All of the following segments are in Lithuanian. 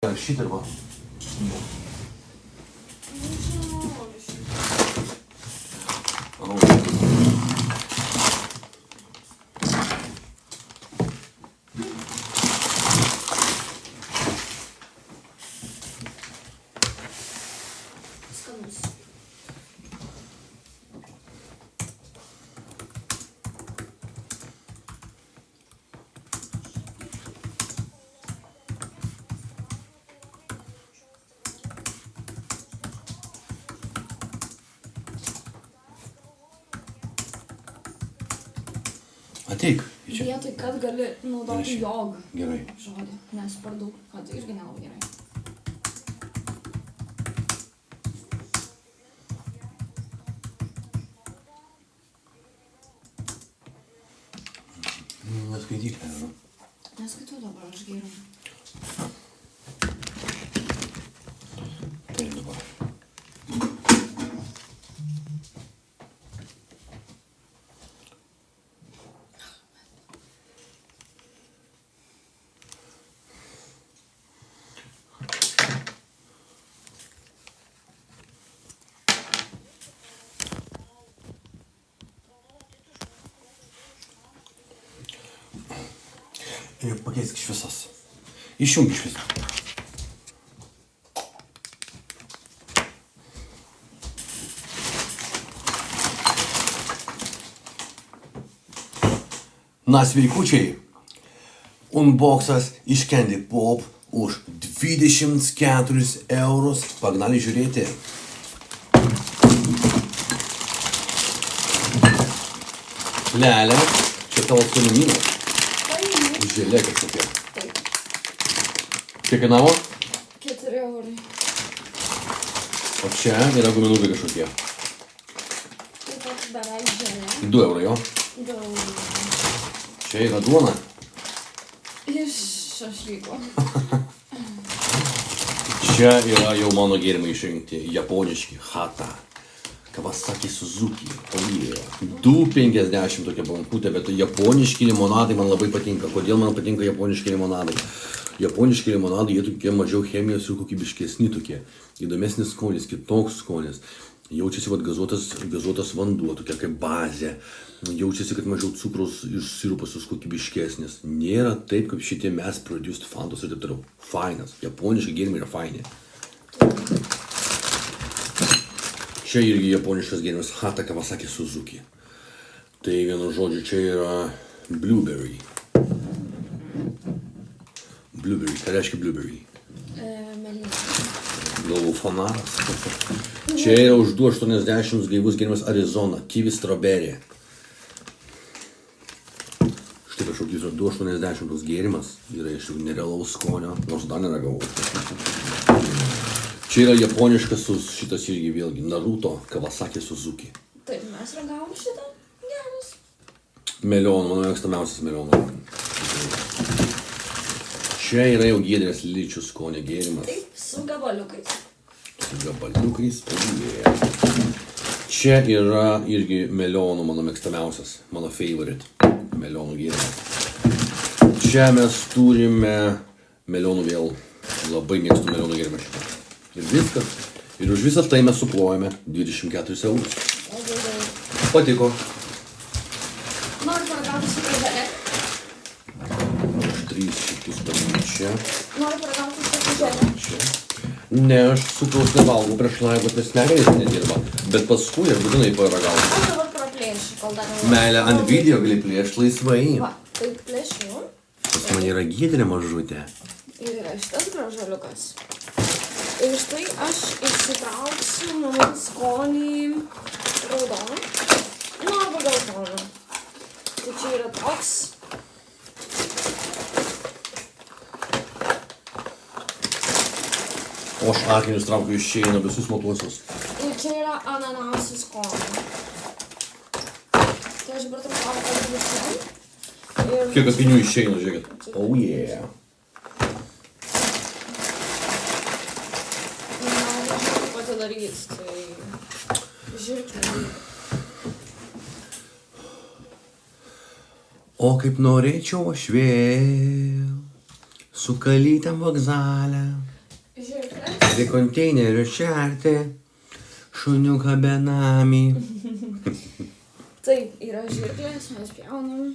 Šitą va. Skanus. Ateik. Čia. Vietoj, kad gali naudoti Rašyk. jog Gerai. žodį, nes per daug, kad irgi nelabai gerai. Neskaityk, nežinau. Neskaitau dabar, aš geriau. Tai dabar. Ir pakeisk šviesas. Išjungi šviesą. Na, sveikučiai. Unboxas iš Candy Pop už 24 eurus. Pagnali žiūrėti. Lelė, čia tavo skanumynas. Žėlė kažkokia. Taip, Kiek kainavo? 4 eurai. O čia yra guminukai kažkokie. Taip pat beveik želė. 2 eurai, jo. Daug. Čia yra duona. Iš šašlyko. Čia yra jau mano gėrimai išrinkti. Japoniški. Hata. Kawasaki Suzuki. Oje. 2,50 tokia bankutė, bet japoniški limonadai man labai patinka. Kodėl man patinka japoniški limonadai? Japoniški limonadai, jie tokie mažiau chemijos ir kokybiškesni tokie. Įdomesnis skonis, kitoks skonis. Jaučiasi vat gazuotas vanduo, tokia kaip bazė. Jaučiasi, kad mažiau cukrus iš sirupas kokybiškesnis. Nėra taip, kaip šitie mass produced fantos ir taip toliau. Fainas. Japoniški gėrimai yra faini. Čia irgi japoniškas gėrimas Hata Kawasaki Suzuki. Tai vienu žodžiu, čia yra blueberry. Blueberry, ką reiškia blueberry? Melynas. Galvų fanaras. Čia yra už 2,80 gaivus gėrimas Arizona, kiwi strawberry. Štai kažkokius 2,80 toks gėrimas. Yra iš nerealaus skonio, nors dar neragavau. Čia yra japoniškas šitas irgi vėlgi Naruto Kawasaki Suzuki. Taip, mes ragavom šitą. Geras. Melionų, mano mėgstamiausias melionų. Čia yra jau giedrės lyčių skonio gėrimas. Taip, su gabaliukais. Su gabaliukais. Čia yra irgi melionų, mano mėgstamiausias, mano favorite. Melionų gėrimas. Čia mes turime melionų vėl. Labai mėgstu melionų gėrimą šitą. Ir viskas. Ir už visą tai mes suplojame 24 eurus. Labai daug. Patiko. Noriu paragauti su želė. Už 3 šitus paminį čia. Noriu paragauti su želė. Čia. Ne, aš cukraus nevalgau prieš laivą, nes negalės nedirba. Bet paskui aš būtinai paragausiu. Aš dabar praplėšiu, kol dar... Meilę ant video gali plėšti laisvai. Va, taip plėšiu. Pas man yra giedrė mažutė. Ir yra šitas gražuoliukas. Ir štai aš išsitrauksiu mano skonį raudoną. Nu, arba geltoną. Tai čia yra toks. O aš akinius traukiu iš čia, eina visus matuosius. Ir čia yra ananasų skonį. Tai aš dabar traukiu visiem. Ir... Kiek akinių išeina, žiūrėkit. Oh yeah. Daryti, tai žirkliai. O kaip norėčiau aš vėl su kalytėm vokzalę, Žirklės. prie konteinerio šerti, šuniuką benamį. Taip, yra žirklės, mes pjaunam.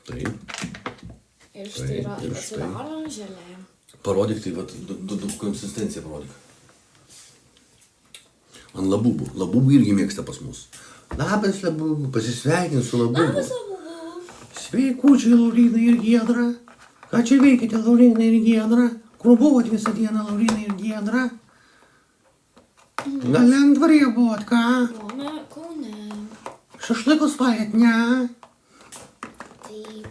Taip, Ir štai yra Taip, ir štai. atsidaro želė. parodyk tai, vat, du konsistenciją parodyk. Ant labubų. Labubų irgi mėgsta pas mus. Labas labubų, pasisveikint su labubu. Labas, labubu. Sveikučiai, Lauryna ir Giedra. Ką čia veikite, Lauryna ir Giedra? Kur buvot visą dieną, Lauryna ir Giedra? Gal lentvarėje buvot, ką? Buvome Kaune. Šašlykus valgėt, ne? Taip.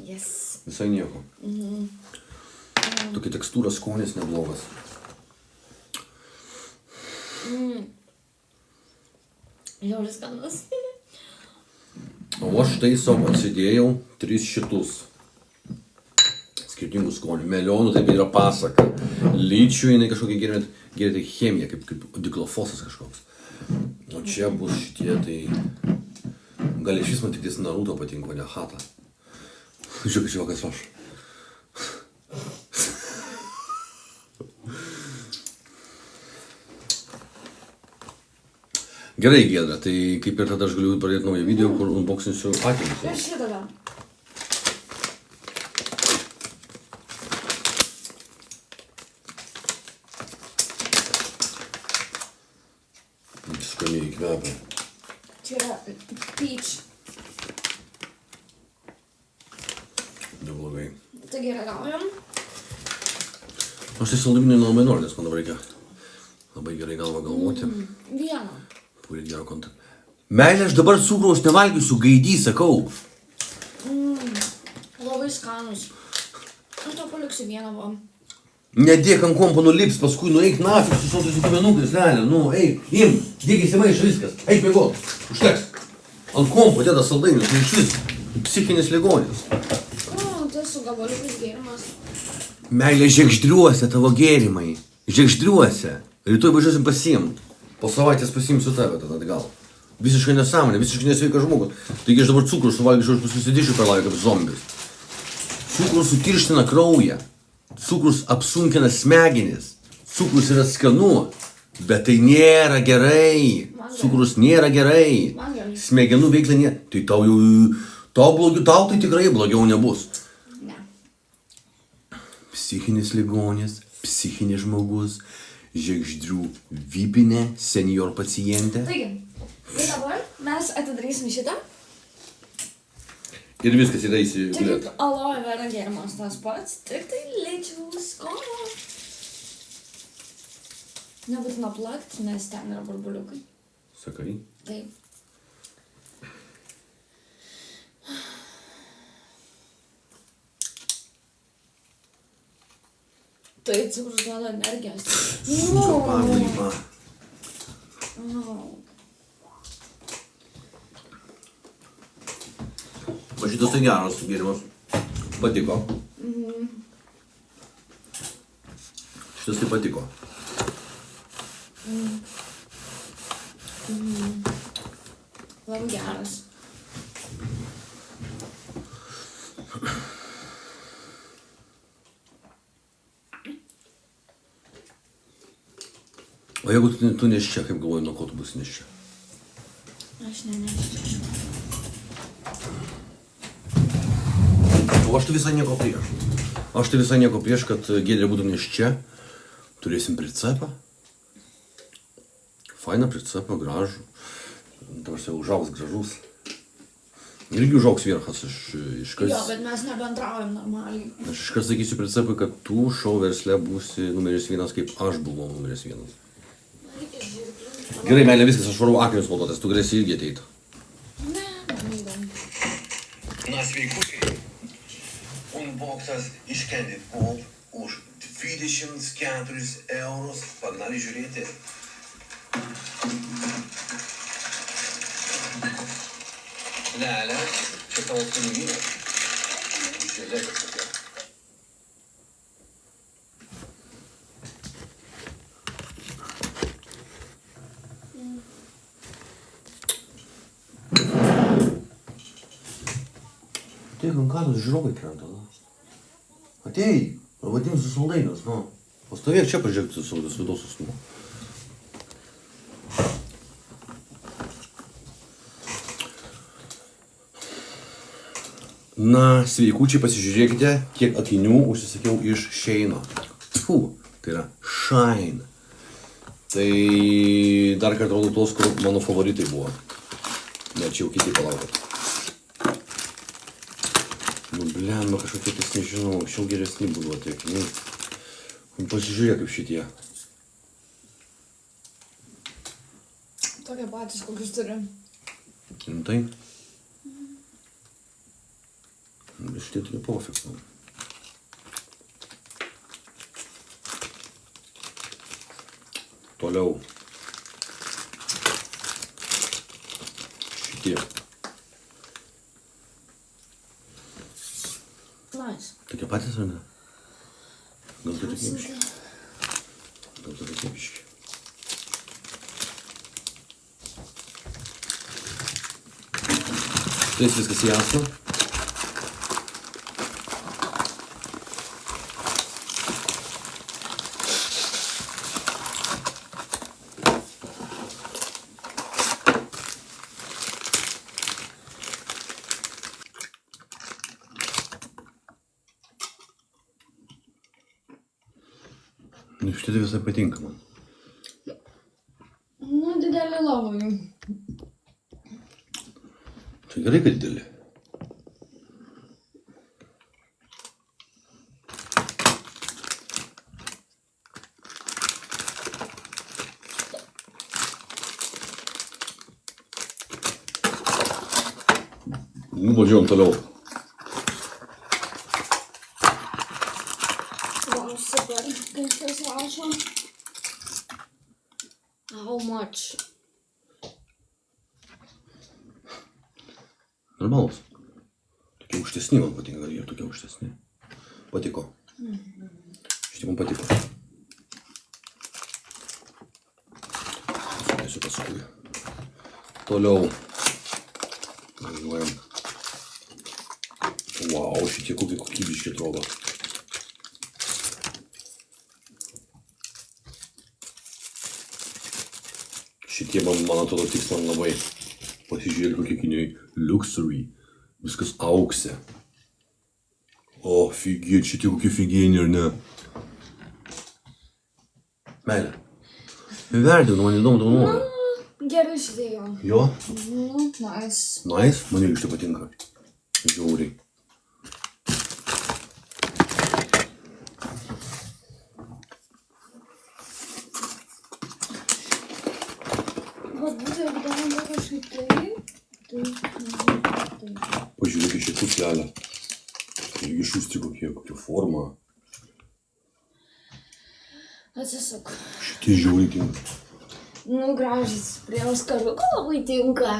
Yes. Visai nieko. Tokia tekstūra, skonis neblogas. Žiauriai skanus. O aš štai savo atsidėjau 3 šitus. Skirtingų skonių. Melionų taip yra pasaka. Lyčių jinai kažkokia gerai chemija, kaip diklofosas kažkoks. O čia bus šitie, tai... Gal iš vis man tik tais Naruto patinka, o ne Hata. Žiūrėk, kas aš. Gerai, Giedra, tai kaip ir tada aš galiu pradėti naują video, kur unboxinsiu akinius. Ir šitą. Skaniai kvepia. Čia yra peach. Neblogai. Taigi ragaujam. Aš tai saldumynų nelabai noriu, nes man dabar reikia labai gerai galvą galvoti. Vieną. Pūrėt gerą kontą. Meilė, aš dabar cukraus nevalgysiu, gaidį, sakau. Labai skanus. Aš to paliksiu vieną va. Nedėk ant kompo nulips, paskui nueik nafik su sotais kumenukais, realiai. Nu, eik, im, dėk įsimaišą viskas. Eik mėgot, užteks. Ant kompo dėda saldainius, tai iš vis psichinis ligonis. O, tai su gabaliukais gėrimas. Meilė, žekždriuose tavo gėrimai. Žekždriuose. Rytoj važiuosim pasiimt. Po savaitės pasiimsiu tave tada atgal. Visiškai nesąmonė, visiškai nesveikas žmogus. Taigi aš dabar cukrų suvalgyčiau, aš susidišiu per laiką kaip zombis. Cukrus sutirština kraują. Cukrus apsunkina smegenis. Cukrus yra skanu, bet tai nėra gerai. Cukrus nėra gerai. Man gerai. Smegenų veikla nėra. Tai tau jau, tau tai tikrai blogiau nebus. Ne. Psichinis ligonis, psichinis žmogus, žekždrių vipinė, senior pacientė. Taigi, tai dabar mes atidarysim šitą. Ir viskas įdaisi Čia gulėt. kaip aloe vera gėrimas tas pats, tik tai lyčių skola. Nebūtina plakti, nes ten yra burbuliukai. Sakai? Taip. Tai cukrus duoda energijos. Pavyzdžiui. O šitas tai geras gėrimas. Patiko. Šitas tai patiko. Labai geras. O jeigu tu neščia, kaip galvoji, nuo ko tu bus neščia? Aš nenešiu. O aš tai visai nieko prieš. Aš tai visai nieko prieš, kad Giedrė būtų neščia. Turėsim pricepą. Fainą pricepą, gražų. Dabar jau užaugs gražus. Irgi užaugs vierchas iškart. Jo, bet mes nebendraujam normaliai. Aš iškart sakysiu pricepui, kad tu šou versle būsi numeris 1, kaip aš buvau numeris 1. Gerai, meilė, viskas, aš varau akinius naudotis, tu galėsi irgi ateiti. Ne, man įdomu. Na sveikučiai, unboxas iš Candy Pop už 24 eurus. Pagaliau žiūrėti. Lelė, čia tavo piniginė. Želė kažkokia. Ateik, ant ką tos žiūrovai krenta, nu. Ateik, vadinsiu saldainius, nu. Pastovėk čia, pažiūrėk, su vidaus susmuo. Na, sveikučiai, pasižiūrėkite, kiek akinių užsisakiau iš Sheino. Tfu, tai yra Shine. Tai dar kartą rodau tos, kur mano favoritai buvo. Ne, čia jau kiti palaukot. Nu, blemba, kažkokie tais nežinau, šiau geresni buvo tie akiniai. Pasižiūrėk kaip šitie. Tokie patys, kokius turi. Rimtai? Šitie turi pofik, nu. Toliau. Šitie. Nice. Tokie patys, ar ne? Gal tu tokie biški? Gal tu tokie biški? Štais viskas jasno. Nu, šitie visai patinka man. Nu, didelį labai. Tai gerai, kad didelį. Nu, važiuojam toliau. Wow, super. Kaip tas rašo? How much? Normalus. Tokie aukštesni man patinka, jie tokie aukštesni. Patiko. Šitie man patiko. Sudėsiu paskui. Toliau. Važiuojam. Wow, šitie kokie kokybiški atrodo. Šitie man atrodo tiks man labai. Pasižiūrėk kokie akiniai. Luxury. Viskas auksė. O, figėt, šitie kokie figėni, ar ne? Meilė. Vertinu, man įdomu tavo nuomonė. Gerai šitie jo. Jo? Nice. Nice? Man irgi šitai patinka. Žiauriai. Vat būtent galima kažkaip taip. Pažiūrėk į šį puslelę. Irgi šusti kokia forma. Atsisuk. Šitie žiauriai tinka. Nu, gražus. Prie Oskariuko labai tinka.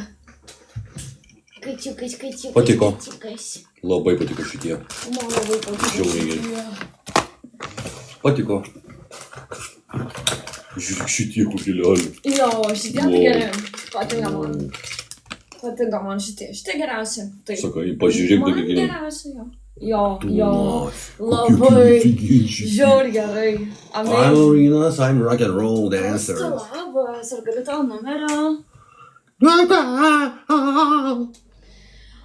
Kačiukas. Patiko. Kačiukas. Labai patiko šitie. Man labai patiko. Žiauriai geri. Patiko. Žiūrėk šitie kokie leliai. Jo, šitie tai geri. Patinka man. Patinka man šitie. Šitie geriausi. Taip. Sakai, pažiūrėk tokie Man geri. geriausi, jo. Jo. Kokie Labai. figėni šitie. Žiauriai gerai. I'm Arenas, I'm rock and roll dancer. Labas, ar galiu tavo numerio?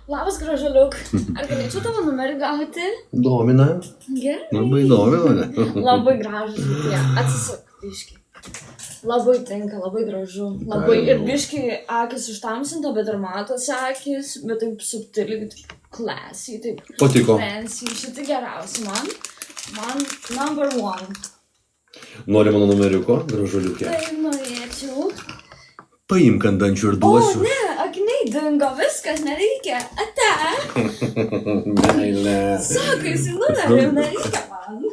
Labas, gražuliuk. Ar galėčiau tavo numerį gauti? Domina. Gerai. Labai domina. Labai gražus šitie. Atsisuk, biški. Labai tinka, labai gražu. Labai ir biški akis užtamsinta, bet ir matosi akis, bet taip subtiliai, taip classy, taip Patiko. fancy. Šitie geriausi man. Man number one. Nori mano numeriuko, gražuliukė? Tai norėčiau. Paimk ant dančių ir O, duosiu. ne, akiniai dingo, viskas, nereikia. Ate. Meilė. Sako, jis numerį, nereikia man.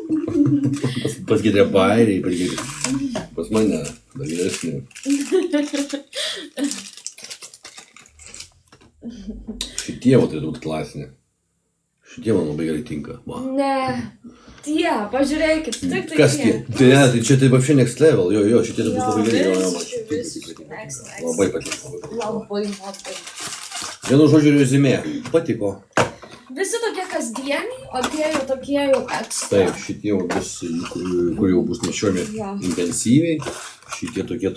Pas kitą bairiai, pas kitą. Pas mane, dar geresnį. Šitie va turėtų būti klasinė. Šitie man labai gerai tinka. Va. Ne, tie, pažiūrėkit, tik tai Kas tie? Tai ne, tai čia tai vapšė next level. Jo, šitie tai bus labai gerai. Jo, man šitie visiškai tikrai next, patinka. next. Labai patinka. Labai, labai. Vienu žodžiu rezimė. Patiko. Visi tokie kasdieniai, o tie jau tokie jau ekstra. Taip, šitie jau bus, kur jau bus nešiojami Jo. intensyviai, šitie tokie, o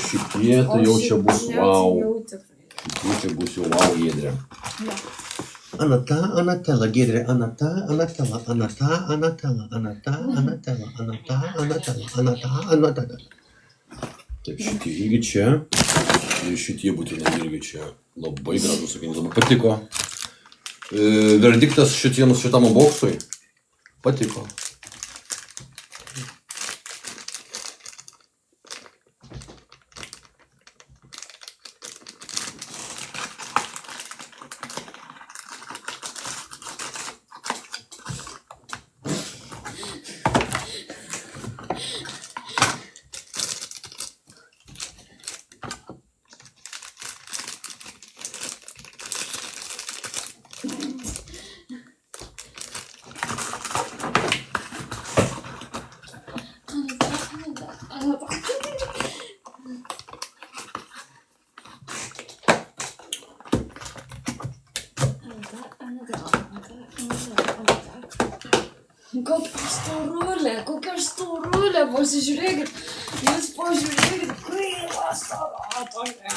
šitie tai jau čia bus wow. Šitie čia bus jau wow Giedrė. Anata, Anatela, Giedrė, Anata, Anatela, Anata, Anatela, Anata, Anatela, Anata, Anatela, Anata, Anatela. Taip, šitie irgi čia. Ir šitie būtinai irgi čia. Labai gražus sakinys, labai patiko. Verdiktas šitam boksui patiko. Kokia storulė, pasižiūrėkit, jūs pažiūrėkit, kaip stora tokia.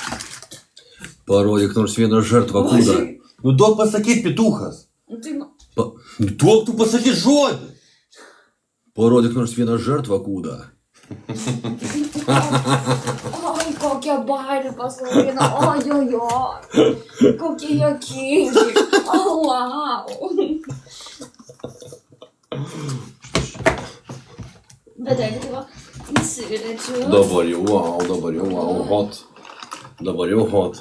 Parodyk nors vieną žartvą kūdą. Nu duok pasakyt, pituchas. Duok tu pasakyt žodį. Parodyk nors vieną žartvą kūdą. Oi, kokia bairė pasaulina, ojojoj, kokie juokingi, o wow. Bet jeigu va, įsirečiu. Dabar jau wow, hot. Dabar jau hot.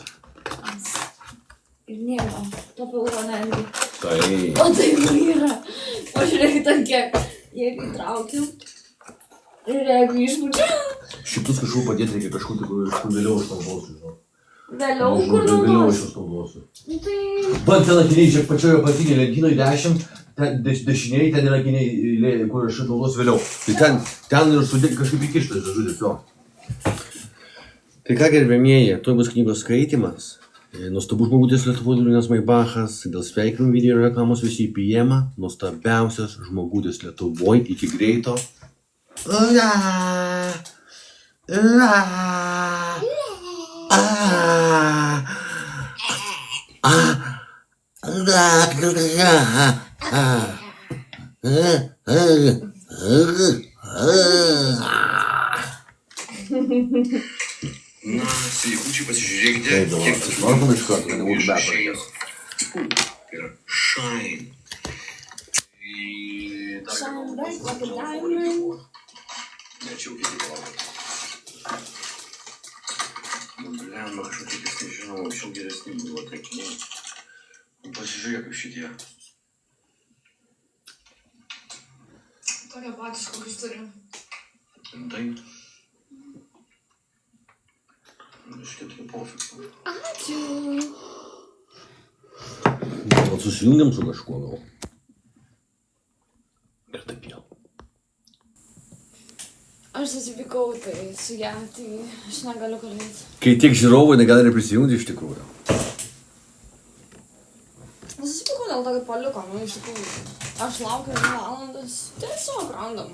Ir nėra, tapiau netgi. Tai. O tai yra. Pažiūrėkit ant kiek. Jeigu įtraukiu. Ir jeigu išmučiu. Šitus kažkur padėti reikia kažkur vėliau aš naudosiu, žinau. Vėliau kur Vėliau aš naudosiu? juos naudosiu. Tai... Man ten akiniai, čia pačioje apatinėje lentynoje 10, dešiniai ten yra akiniai, kur aš naudosiu vėliau. Tai ten ir sudėti kažkaip įkištas, žodžiu, jo. Tai ką, gerbėmieji, tuoj bus knygos skaitymas. Nuostabus žmogutis Lietuvoje Linas Maibachas, dėl sveikinimų video ir reklamos visi į Pijemą, nuostabiausias žmogutis Lietuvoje, iki greito. Na, sveikučiai, pasižiūrėkite, Taip, dabar, atsiprašom iš karto, kad nebūtų beprotės. Tai yra Shine. Shine bright like a diamond. Nečiau kiti palaukti. Nu, blemba, kažkokie, nežinau, anksčiau geresni buvo taikiniai. Pasižiūrėk kaip šitie. Tokie patys, kokius turim. Rimtai? Šitie tokie pofik. Ačiū. Gal susijungiam su kažkuo gal. Ir taip jau. Aš susipykau tai su ją, tai aš negaliu kalbėti. Kai tiek žiūrovų negali ir prisijungti iš tikrųjų. Susipykau dėl to, kad paliko, nu iš tikrųjų. Aš laukiu 2 valandas, tiesiog randam.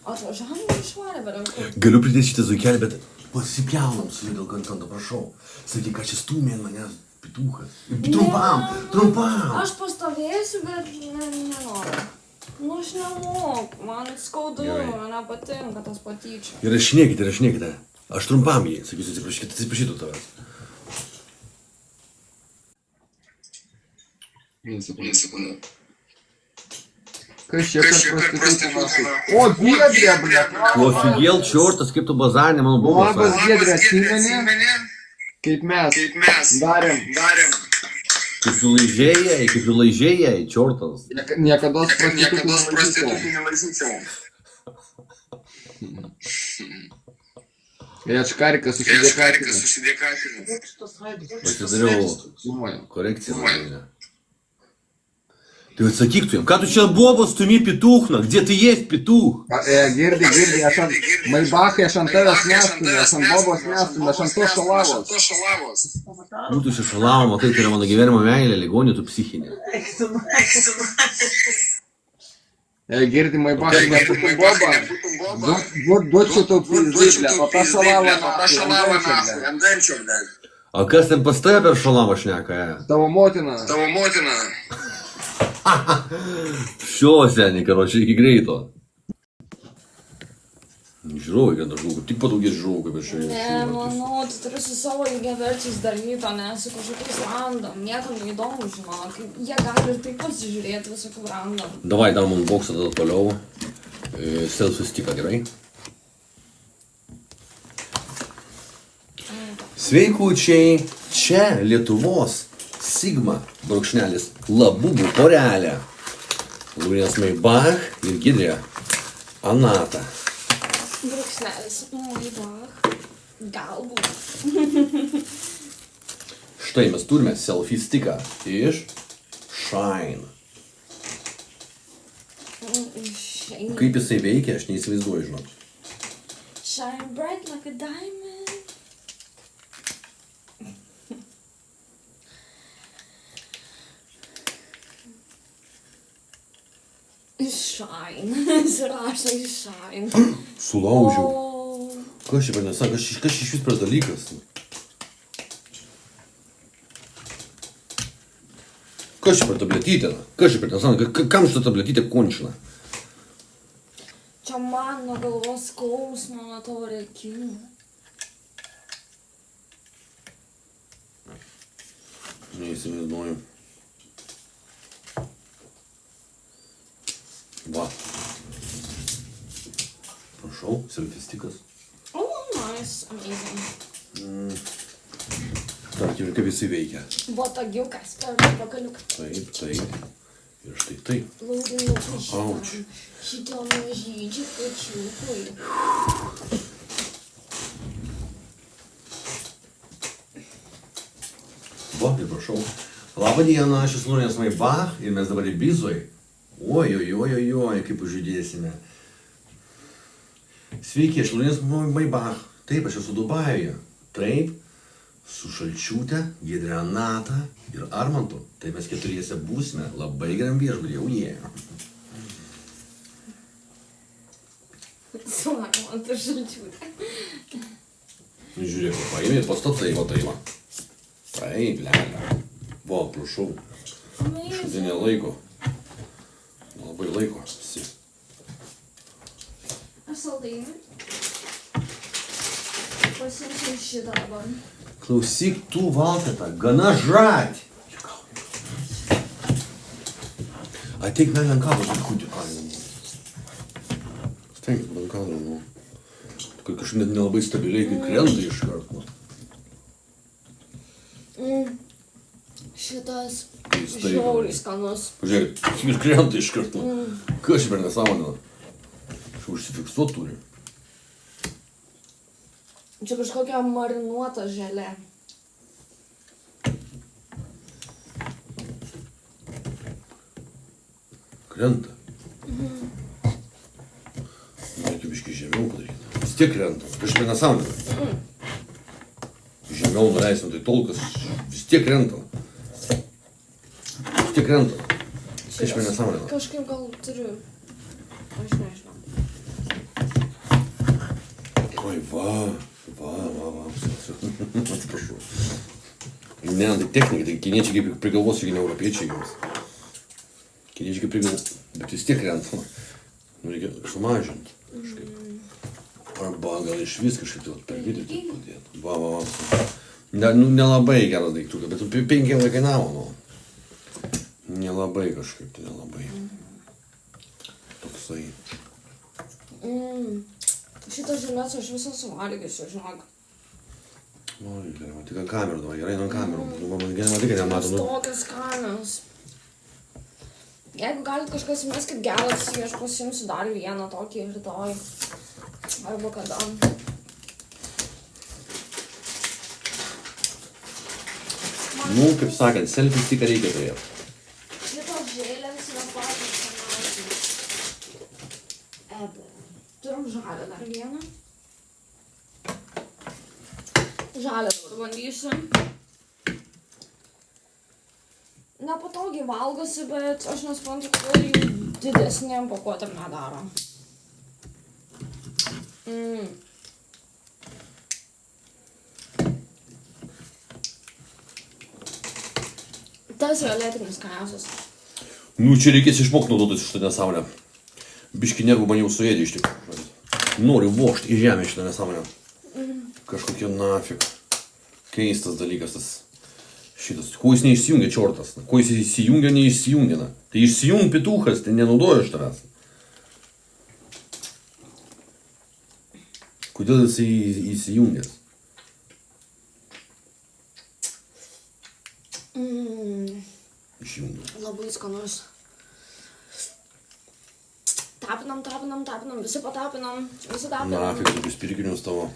Atvažiavam ir išvarė, bet jau. Galiu pridėti šitą zuikelį, bet pasipjaunam su juo dėl kontento, prašau. Sakyk, ką čia stūmė ant manęs pituchas. Trumpam. Aš pastovėsiu, bet nenoriu. Nu aš nemoku, man skaudu, Gerai. man nepatinka tas patyčia. Įrašinėkite. Aš trumpam jį, sakysiu, atsiprašytų tavęs. Nesekundę. Kas čia per prostitutė? O, Giedrė, bля! Klofigėl čiortas, kaip tu bazarinė, mano Labas, buvo. Giedrė, atsimeni? Kaip mes darėm. Kaip tu laižėjai, čiortas. Niekados prostitutė nelaižyčiau. Ячкарika susidėkatinu. Pasidariau korekciją. Tai atsakyk tu jam, ką tu čia bobos stumi pituchna, где ты есть петух? Girdi, aš ant Maibachai, aš ant tavęs nestumiu, aš ant bobos nestumiu, aš ant to šalavos. Nu, tu čia šalavo, matai, tai yra mano gyvenimo meilė, ligonė, tu psichinė. Girdi, Maibachai, nebūtum boba, duočiau tau pizdyblę, o tą šalavą nahui. A kas ten pas tave per šalavą šneka, Tavo motina. Šio seniai, karočiui, iki greito. Žiūrovai, kad aš žuvau, tik padaugės žiūrovų, kaip aš šiandien. Ne, manau, tu turi su savo lygiaverčiais daryti, o ne su kažkokiais random. Niekam neįdomu, žinok. Jie gali ir taip pasižiūrėti visokių random. Davai, dar man boksą tada toliau. Selfie sticką, gerai? Sveikučiai, čia Lietuvos Sigma brūkšnelis Labubų porelė. Laurynas Maibach ir Giedrė Anata. Brūkšnelis Maibach. Galbūt. Štai mes turime selfie sticką iš Shine. Kaip jisai veikia, aš neįsivaizduoju, žinot. Shine bright like a diamond. Shine. Įsirašo į Shine. Sulaužiau. O, Kas čia per nesako, kas iš vis per dalykas? Kas čia per tabletytę? Kas čia per nesako, kam šitą tabletytę končina? čia man nuo galvos skausmo, nuo tavo rėkimų. Neįsivaizduoju. Va. Prašau, selfie stickas. Oh, nice, amazing. Tarkim, kaip jisai veikia. Botagiukas per pakaliuką. Taip, taip. Ir štai taip. Laudinukai Auč. šitam mažydžiui pačiukui. Va, ir prašau. Labą dieną, aš esu Laurynas Maibach ir mes dabar į Bizoj. Oi, kaip užjudėsime. Sveiki, aš Laurynas Maibach. Taip, aš esu Dubajuje. Taip, su Šalčiūte, Giedre Anata ir Armantu. Tai mes keturiese būsime labai geram viešbutyje. Su Armantu Šalčiūte. Žiūrėk, paėmė ir pastatai, va tai va. Taip, lelia. Va, prašau. Šudinė laiko. Labai laiko. Aš saldainį. Pasiimsiu šitą dabar. Klausyk, tu valkata, gana žrать. Ateik man ant kadro, truputį kainų. Stenkit man kadro, nu. Kad kažkaip net nelabai stabiliai, kai krenta iš karto. Šitas Keistai. žiauriai skanus. Pažiūrėk, ir krenta iš karto. Kas čia per nesąmonę? Čia užsifiksuot turi. Čia kažkokia marinuota želė. Krenta. Reikia biškį žemiau padaryti. Vis tiek krenta. Kažkaip per nesąmonę. Žemiau nuleisim, tai tol, kas vis tiek krenta. Vis tiek krenta. Kažkaip per nesąmonę. Kažkaip gal turiu. Aš nežinau. Oi, va. Atsiprašau. Ne, tai technika, tai kiniečiai kaip prigalvos, čia ne europiečiai jums. Kiniečiai kaip prigalvos, bet vis tiek krenta. Nu, reikia sumažinti kažkaip. Arba gal iš vis kažkaip tai per vidurį padėti. Va. Nelabai geras daiktukas, bet 5 eurų kainavo, nu. Nelabai kažkaip, tai nelabai. Toksai. Šitas žemės aš visą suvalgysiu, žinok. Oi, gerai, tik ant kamerų davai, gerai, ant kamerų. Man gerai, matai, kad nemato. Tokias skanios. Jeigu galit kažkas įmeskit Galaxy, aš pasiimsiu dar vieną tokį rytoj. Arba kada. Nu, kaip sakant, selfie sticką reikia turėti. Šitos žėlės Vieną. Žalę dabar bandysiu. Nepatogiai valgosi, bet aš nesprantu, kodėl jų didesnėm pakuotėm nedaro. Tas violetinis skaniausias. Nu, čia reikės išmokti naudotis šitą nesąmonę. Biški nervų man jau suėdė iš tikrųjų. Noriu vožti į žemę šitą nesąmonę. Kažkokia nafik. Keistas dalykas tas šitas. Kuo jis neišsijungia čiortas? Kuo jis įsijungia, neišsijungia? Tai išsijung pituchas, tai nenaudoja iš tavęs. Kodėl jis įsijungęs? Išjungia. Labai skanus. Tapinam, visi patapinam. Visi tapinam. Nafik, tokius pirkinius tavo.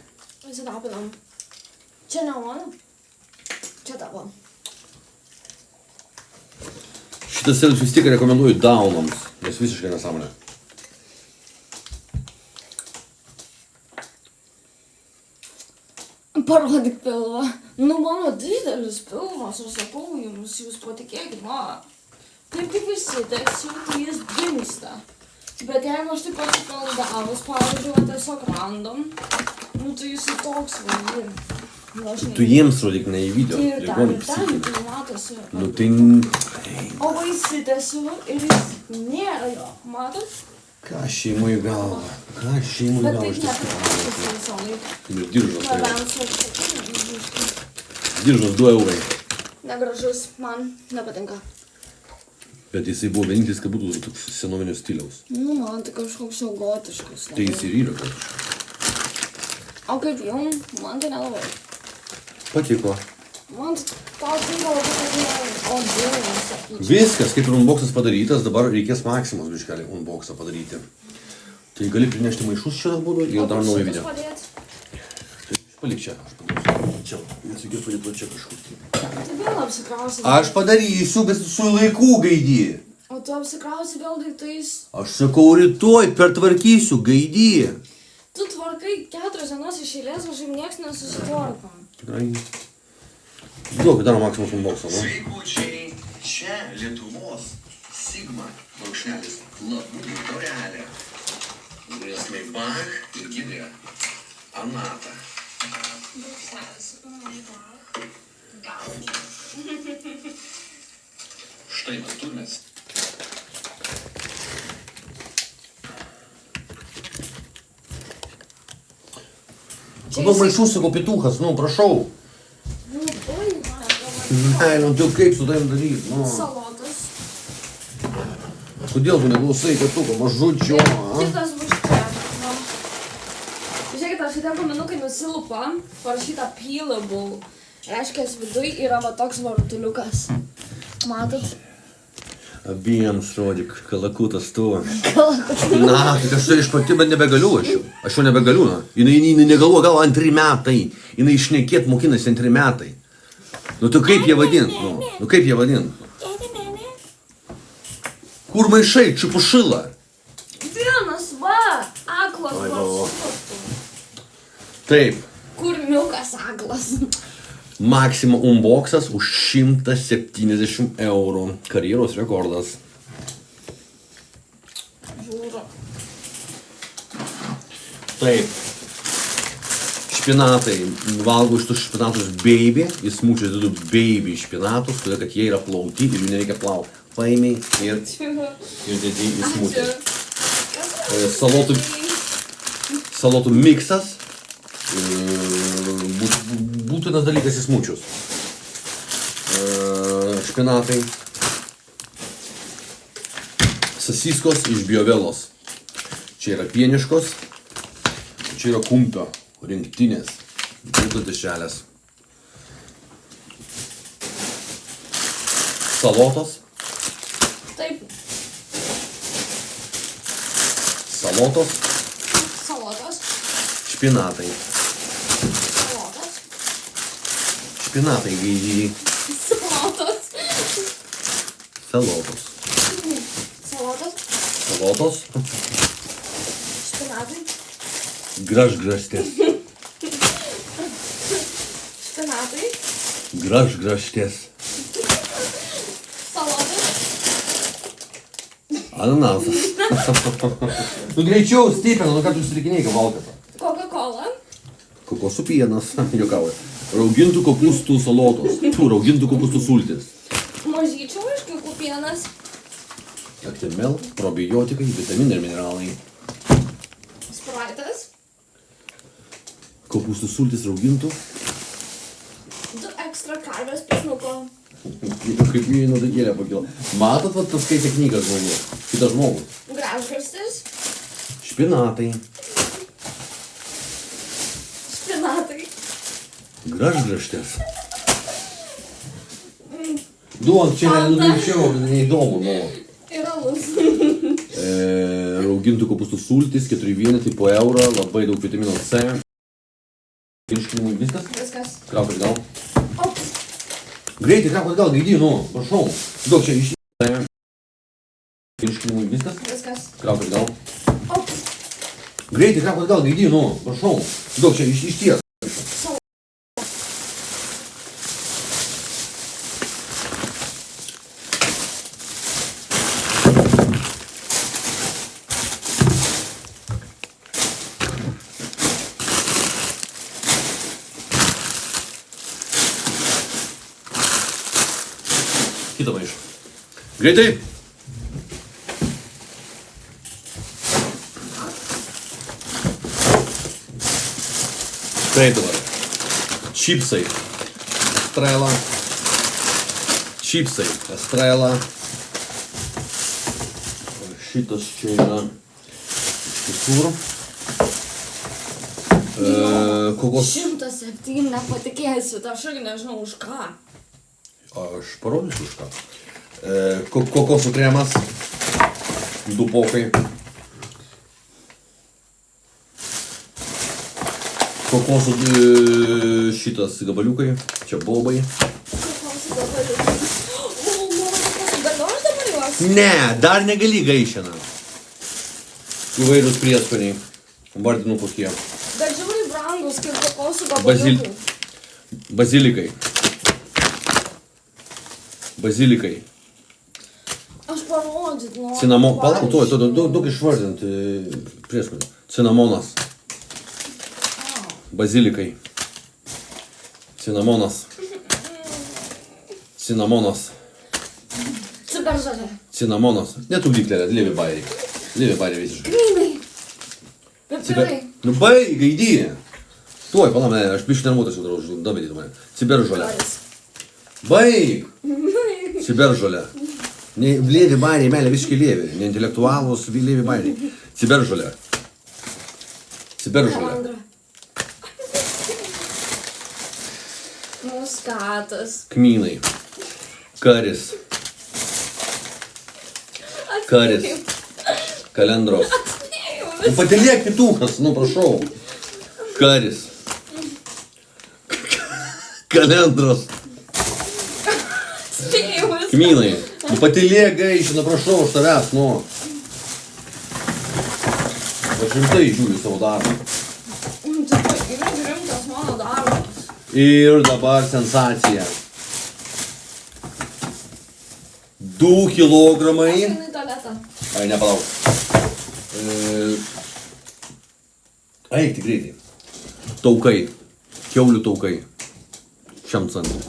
Visi tapinam. Čia ne mano. Čia tavo. Šitas sėdus vis tiek rekomenduoju daunams, nes visiškai nesąmonė. Parodyk pilvą. Nu, mano didelis pilvas, aš sakau jums, jūs patikėkit, va. Taip kaip įsitęsiu, tai jis dingsta. Bet jeigu aš taip atsipaldavus, pavyzdžiui, tiesiog random, nu tai jis toks vadin. Tu jiems rodyk ne į video, Tai ir ligonių ten, psichinį. tai matosi. Nu tai... O va įsitęsiu ir jis nėra jo, matot? Ką šeimui galva? Ką šeimui Bet galva taip iš tiesų? nepriklausosi visą laiką. Ir diržas turėjo. Nebent sakau, Diržas 2 eurai. negražus, man nepatinka. Bet jisai buvo vienintelis, kad būtų toks senovinio stiliaus. Nu, man tai kažkoks jau gotiškas. Tai jis ir yra kažkas. O kaip jum, man tai nelabai. Patiko. Man tai patinka labai, o dievas, sakyčiau. Viskas, kaip ir unboxas padarytas, dabar reikės Maksimos biškelį unboxą padaryti. Tai gali prinešti maišus šitą būdą ir dar naują video. Palik čia, aš padarysiu. Čia, nes reikia padėti čia kažkur. Tai vėl apsikrausi. Aš padarysiu, bet su laikų gaidį. O tu apsikrausi vėl daiktais. Aš sakau, rytoj pertvarkysiu gaidį. Tu tvarkai 4 dienas iš eilės, kažkaip nieks nesusitvarko. Tikrai. Duok, dar Maksimos unboxą, nu? Sveikučiai, čia Lietuvos Sigma brūkšnelis labų taurelė. Grėsmai Bach ir Gidė Anata. Štai mes turime. Kodėl maišus, sakau, pituchas, nu, prašau. Nu, oi, man Ne, nu, tu kaip su tavim daryti, nu. salotas. Kodėl tu neklausai pituko mažučio, a? Kitas bus čia. Nu. Žiūrėkit, aš šitie paminukai nusilupa, parašyta peelable. Reiškia, viduj yra va toks varutuliukas. Matot? Abiems rodyk, kalakutas tu. Na, tai aš iš pati, bet nebegaliu aš jau. Aš jau nebegaliu, na. Jinai negalvoja, gal 2 metai. Jinai išnekėt mokinasi 2 metai. Nu, tu kaip jie vadint, nu? Nu, kaip jie vadint? Kur maišai, čipušila? Vienas, va, aklas Oi, va. varsuotų. Taip. Kurmiukas aklas. Maxima unboxas už 170 eurų. Karjeros rekordas. Žiūriu. Taip. Špinatai. Valgau šitus špinatus baby. Jis mūčias dedu baby špinatus, todėl kad jie yra plauti ir jų nereikia plauti. Paimiai ir dedi į smūtį. Salotų miksas. Būtinas dalykas į smūčius. Špinatai. Sasiskos iš biovelos. Čia yra pieniškos. Čia yra kumpio rinktinės. Būtų dešelės. Salotos. Taip, Salotos. salotas. Špinatai. Salotas. Špinatai gaidžiai. Salotas. Salotos. Salotas. Salotos. Špinatai. Gražgraštės. Špinatai. Gražgraštės. Salotas. Ananasas. Nu greičiau, Stipena, nu ką tu strikinėjai, ką valkata. Coca-Cola. Kokosų pienas, juokauja. Raugintų kopūstų salotos. Raugintų kopūstų sultis. Mažyčių ožkiukų pienas. Actimel, probiotikai, vitaminai ir mineralai. Spraitas. Kopūstų sultis raugintų. 2 ekstra karvės pisnuko. Kaip jį nuodagėlę pakilo. Matot, va, tas skaitė knygas žmogus. Kitas žmogus. Gražgarstis. Špinatai. Špinatai. Gražgraštės. Duok, čia nenugaičiau, neįdomu, nu. Ir alus. Raugintų kopūstų sultis, 4 vienetai po eurą, labai daug vitamino C. Virškinimui viskas. Viskas. Krauk atgal. Op. Greitai, krauk atgal, gaidį, nu, prašau. Duok čia iš... Virškinimui viskas. Viskas. Krauk atgal. Op. Greitai, krauk atgal, gaidį, nu, prašau. Duok čia iš ties. Kitą maišą. Greitai. Taip dabar. Čipsai. Estrela. Čipsai. Estrela. Šitas čia yra iš kitur. Kokos... 107, nepatikėsit, aš irgi nežinau už ką. Aš parodysiu už ką. Kokosų kremas. 2 pokai. Kokosų šitas gabaliukai. Čia bobai. Kokosų gabaliukai. O, galiu aš dabar juos? Ne, dar negali gaišina. Įvairūs prieskoniai. Vardinu kokie. Bet žiūri brangus, kaip kokosų Bazil... gabaliukai. Bazilikai. Bazilikai. Aš parodyt noriu. Cinamon... Palauk, daug išvardinti prieskonių. Cinamonas. Bazilikai. Cinamonas. Cinamonas. Ciberžolė. Cinamonas. Netrukdyk, Lelė, Lėvi bairiai. Lėvi bairiai visiškai. Kmynai. Pipirai. Nu baig, gaidį. Tuoj, palam, ne, aš biškai nervuotas jau darau, davidį mane. Ciberžolė. Doris. Baig. Ciberžolė. Lėvi bairiai, meilė visiškai lėvi. Neintelektualus, lėvi bairiai. Ciberžolė. Ciberžolė. Kalandra. Muskatas. Kmynai. Karis. Karis. Kalendros. Nu, patylėk pitukas, nu prašau. Karis. Kalendros. Spėjimas. Kmynai. Nu, patylėk gaišina, prašau, aš tavęs, nu. Aš rimtai žiūriu savo darbą. Tai rimtas mano darbas. Ir dabar sensacija. 2 kilogramai. Einu į tualetą. Ai, nepalauk. Eik tik greitai. Taukai. Kiaulių taukai. 100 centų.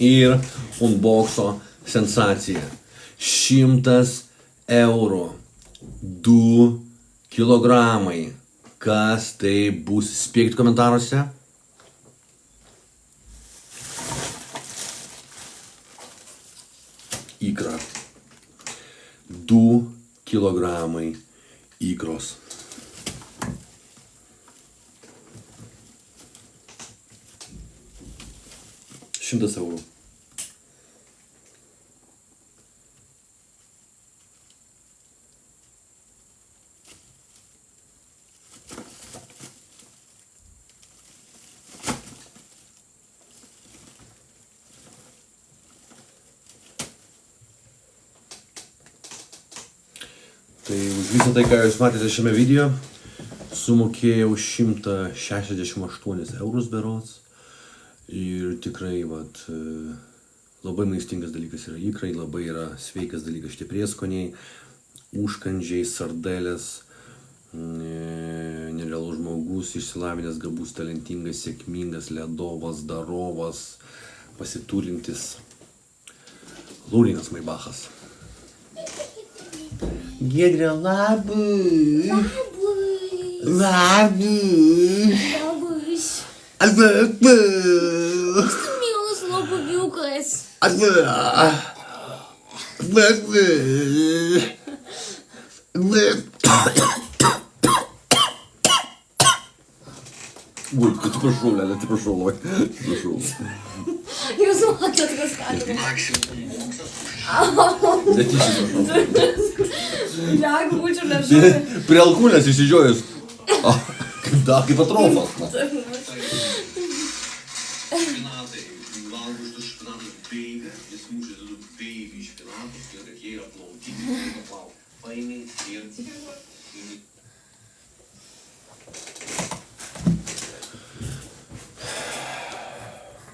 Ir unboxo sensacija. 100 eurų. 2 kilogramai. Kas tai bus? Spėkit komentaruose. Ikra. 2 kilogramai ikros. Šimtas eurų. Tai už visą tai, ką jūs matėte šiame video, Sumokėjau 168 eurus berods. Ir tikrai, vat, labai maistingas dalykas yra ikrai, labai yra sveikas dalykas šitie prieskoniai, užkandžiai, sardelės, nerealus žmogus, išsilavinęs, gabus, talentingas, sėkmingas, ledovas, darovas, pasiturintis. Laurynas Maibachas. Giedrė, labai. Mielas lobugiukas. Ой, atsiprašau, Lelė, atsiprašau. Jūs matot, kas kalbė. Netyčia, atsiprašau. Jeigu būčiau liežuvį. Prie alkūnės išsižiojus. Kaip atrofas. Špinatai, valgo iš tų špinatų beigą, jis mušė tų beigų iš špinatus, ir kad jie yra plaukiniai, paėmė ir...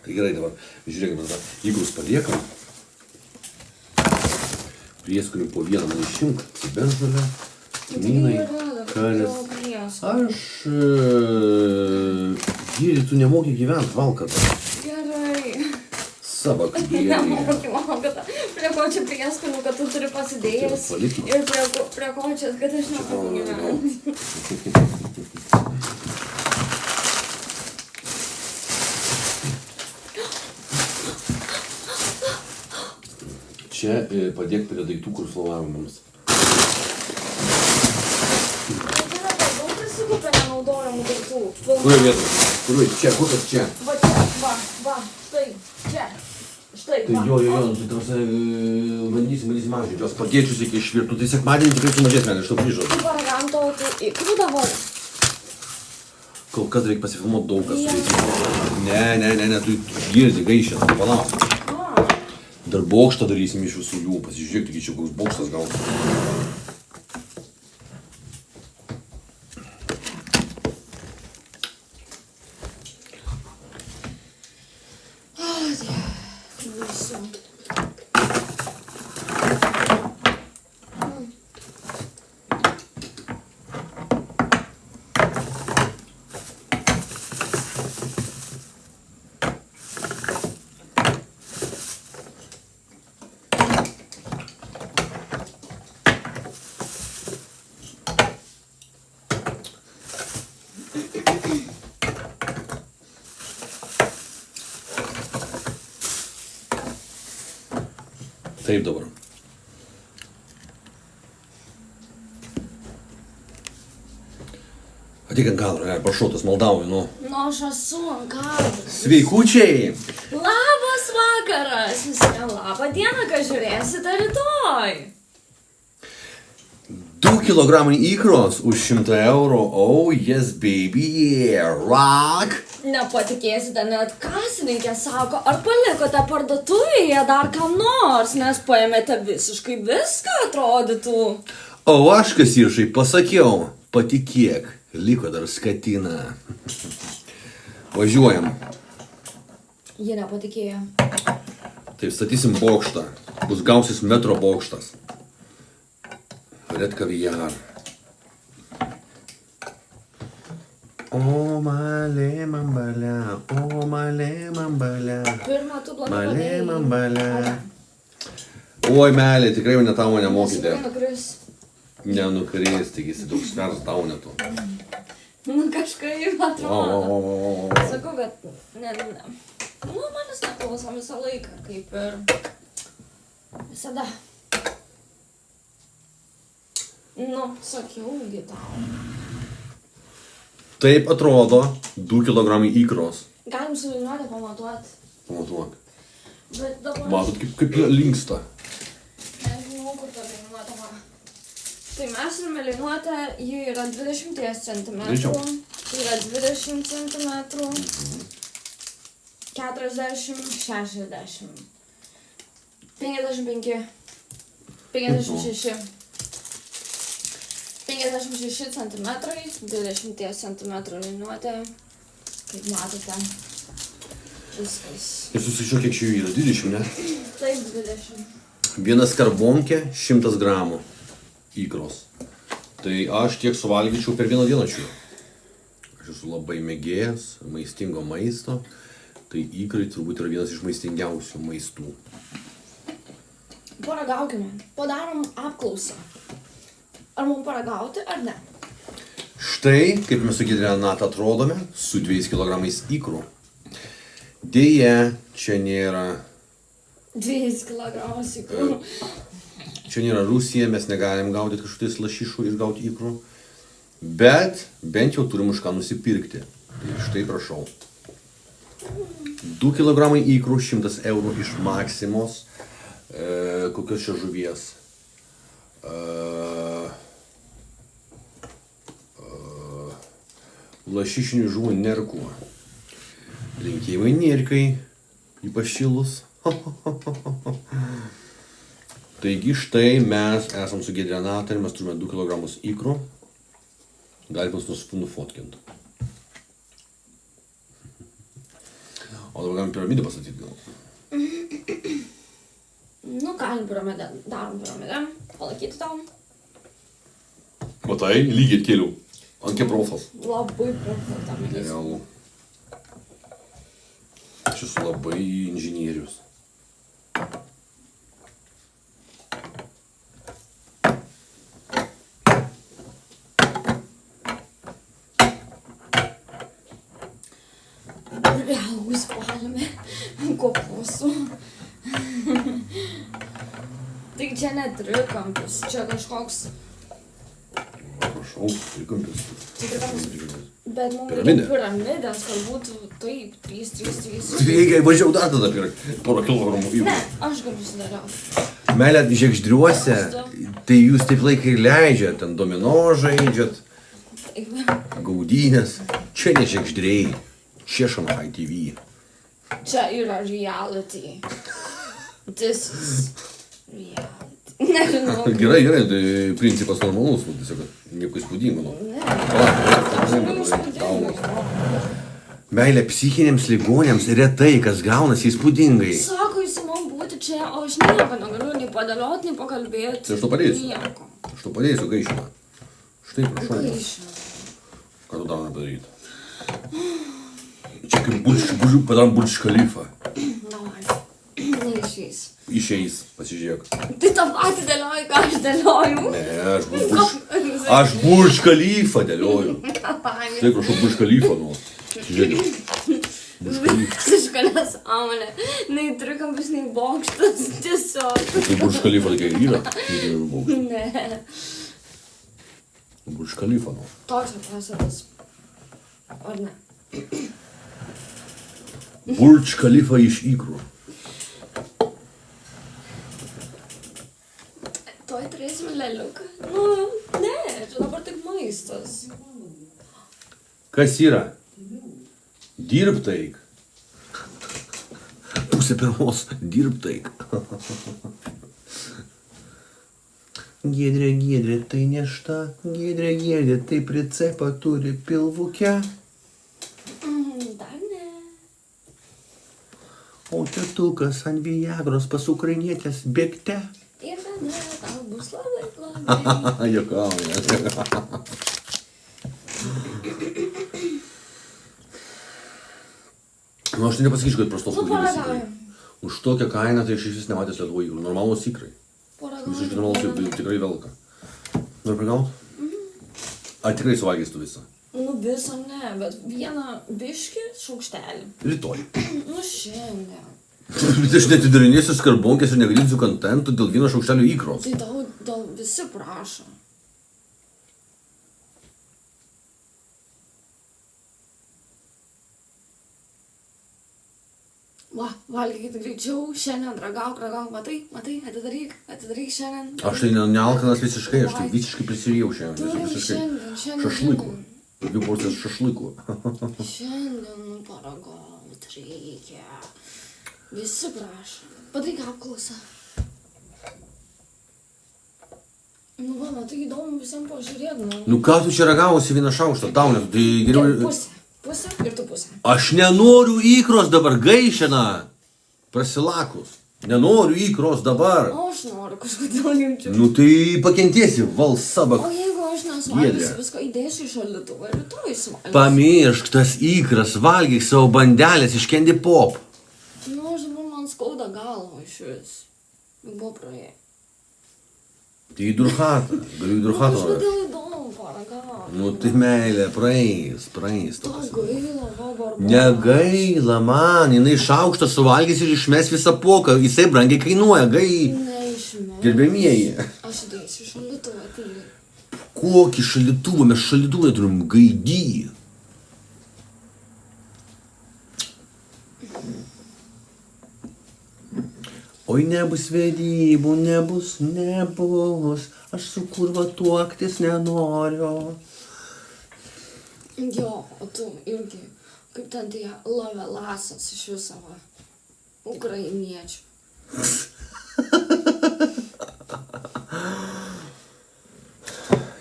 Tai gerai dabar, žiūrėkime tada, ikrus paliekam, prieskonių po vieną man išimk, ciberžolę, kmynai, karis. Aš, Gyri, tu nemoki gyventi valkatą. Gerai. Savak, Gyri. Nemoki valkatą. Prie ko čia prieskonių, kad tu turi pasidėjęs. Ir prie ko čia, kad aš nemoku gyventi. Čia padėk prie daiktų, kur slovavimams. Nenaudojamų daiktų. Kurioje vietoje? Kurioje? Čia, kokias čia? Va čia, va, štai, čia, štai, Tai va. jo, tai tavose bandysim mažinti. Jos pakeičius iki išvirtų, tai sekmadienį tikrai sumažės, man iš to prižadu. Tu paragantau, tu ikrų dabar. Kol kas reikia pasifilmuoti daug kas. Ne, tu girdi gaišę, tai palauk. Dar bokštą darysim iš visų jų, pasižiūrėk, tik čia koks bokštas gal. Taip dabar. Ateik ant kadro, prašau, tas maldauju, nu. Nu, aš esu ant kadro. Sveikučiai! Labas vakaras visiems, labą dieną, ką žiūrėsite rytoj. 2 kilogramai ikros už 100 eurų, oh yes baby, yeah, rock! Nepatikėsite, net kasininkė sako, ar palikote parduotuvėje dar kam nors, nes paėmėte visiškai viską, atrodytų. O aš kas Iršai pasakiau, patikėk, liko dar skatina. Važiuojam. Jie nepatikėjo. Taip, statysim bokštą, bus gausis metro bokštas. Red kavijar. O malė mambalė, o malė mambalė. Pirmą tu blogai Malė padarei. mambalė. Oi, melė, tikrai jau ne tavo nemokite. Nukris. Nenukris, taigi jis daug svers tau netu. Nu, kažkaip atrodo. O. Sakau, kad ne. Nu, manęs neklauso visą laiką, kaip ir visada. Nu, sakiaugi tau. Taip atrodo 2 kilogramai ikros. Galim suviniuoti, pamatuoti. Pamatuok. Bet dabar... Matot, kaip jie linksta. Nežinau, kur ta liniuotė man. Tai mes turime liniuotę, ji yra 20 cm. Greičiau. Yra 20 cm. 40, 60. 55. 56. 56 cm, 20 cm liniuotė. Kaip matote, viskas. Ir susišau, kiek čia jų yra, 20, ne? Taip, 20. Viena skarbonkė, 100 gramų ikros. Tai aš tiek suvalgyčiau per vieną dieną čia. Aš esu labai mėgėjas maistingo maisto. Tai ikrai turbūt yra vienas iš maistingiausių maistų. Paragaukime. Padarom apklausą. Ar mums paragauti, ar ne? Štai, kaip mes su Giedre Renata atrodome, su 2 kg ikrų. Deja, čia nėra... 2 kg ikrų. Čia nėra Rusija, mes negalim gaudyti kažkokiais lašišų ir gauti ikrų. Bet bent jau turim už ką nusipirkti. Tai štai prašau. 2 kg ikrų, 100 eurų iš Maksimos. Kokios čia žuvies? Lašišinių žuvų nerkų. Linkėjimai nirkai, ypač šilus. Taigi štai mes esam su Giedre Renata ir mes turime 2 kg ikrų. Galime nufotkinti. O dabar galim piramidę pastatyti gal. Nu, galim piramidę, darom piramidę. Palaikyti tau. Matai, lygiai keliu. Ant keprofas. Labai perfektą. Realu. Aš esu labai inžinierius. Realus valime kopūsų. Tai čia ne trikampis, čia kažkoks... Prašau, trikampis. Čia trikampis. Bet mums Piramidė. reikia piramidės, kad būtų taip, 3, 3, 3. Reikia važiau dar tada porą kilogramų ikrų. Ne, aš galiu sudėlioti. Meilė Žegždriuose, tai jūs taip laiką ir leidžiat, ten domino žaidžiat, gaudynės. Čia ne Žegždriai, čia Šanhai TV. Čia yra reality. This is reality. Nežinau. Gerai, tai principas normalus, tiesiog nieko įspūdingo. Meilė psichinėms ligonėms retai, kas gaunasi įspūdingai. Sako, jūs man būti čia, o aš nieko negaliu nei padalioti, nei pakalbėti. Tai aš to padėsiu. Nieko. Aš to padėsiu gaišimą. Štai, prašau. Gaišimą. Ką tu dar nepadaryti? Čia kaip padarom Burj Khalifa. Davai. Neišeis. Išeis, pasižiūrėk. Tai tą patį dėlioju, ką aš dėlioju. Ne, aš Burj Khalifa dėlioju. Štai, prašau, Burj Khalifa, nu. Žiūrėk. Visiška nesąmonė. Nei trikampis, nei bokštas. Tiesiog. Tai Burj Khalifa tokia ir yra. Ne. Burj Khalifa, nu. Toks pasakas. Ar ne? Burj Khalifa iš ikrų. Tuoj turėsime leliuką. Nu, ne, čia dabar tik maistas. Kas yra? Dirbtaik. Pusė pirmos. Dirbtaik. Giedrė, tai nešta. Giedrė, tai pricepą turi pilvuke. Dar ne. O tetukas ant Viagros pas ukrainietės bėgte. Ir tada tau bus labai blogai. Juokauja. Nu, aš tai nepasakyčiau, kad prastos Nu, kokybės ikrai. paragauju. Už tokią kainą tai aš iš vis nematęs Lietuvoje ikrų. Normalus ikrai. Visiškai normalus ir tikrai velka. Nori pagaut? Ar tikrai suvalgys tu visą? Nu, viso ne, bet vieną biškį šaukštelį. Rytoj. Nu, šiandien. Aš netidarinėsiu skarbonkės ir negadinsiu kontentų dėl vieno šaukštelio ikros. Tai tau visi prašo. Va, valgykit greičiau, šiandien ragauk, matai, atidaryk šiandien. Aš tai nealkanas visiškai, aš tai visiškai prisirijau šiandien. Turim Visiškai. šiandien. Šašlykų. 2 porcijas šašlykų. Šiandien paragaut reikia. Visi prašo. Padaryk apklausą. Nu, va, man tai įdomu visiems pažiūrėti, nu. Nu ką tu čia ragavosi vieną šaukštą, tau net, tai geriau... Pusę ir tu pusę. Aš nenoriu ikros dabar gaišina, prasilakus. Nenoriu ikros dabar. O aš noriu, kažkodėl jaučiu. Nu tai pakentiesi, valsabak. O jeigu aš nesuvalgysiu visko, įdėsiu į šaldytuvą ir rytoj suvalgysiu. Pamiršk tas ikras, valgyk savo bandelės iš Candy Pop. Nu, aš dabar man skauda galva iš vis. Buvo praėję. Tai į durhatą, galiu į durhatą. Kažkodėl įdomu paragauti. Nu tai meilė, praeis toks. To gaila, va, barba. Negaila man, jinai šaukštą suvalgys ir išmes visą poką, jisai brangiai kainuoja, Neišmės. Gerbėmieji. Aš įdėsiu į šaldytuvą, tai... Kokį šaldytuvą, mes šaldytuvą turim gaidy. Oi nebus vedybų, nebus, aš su kurva tuoktis nenoriu. Jo, o tu irgi, kaip ten tie lavelasas iš viso, va, ukrainiečių.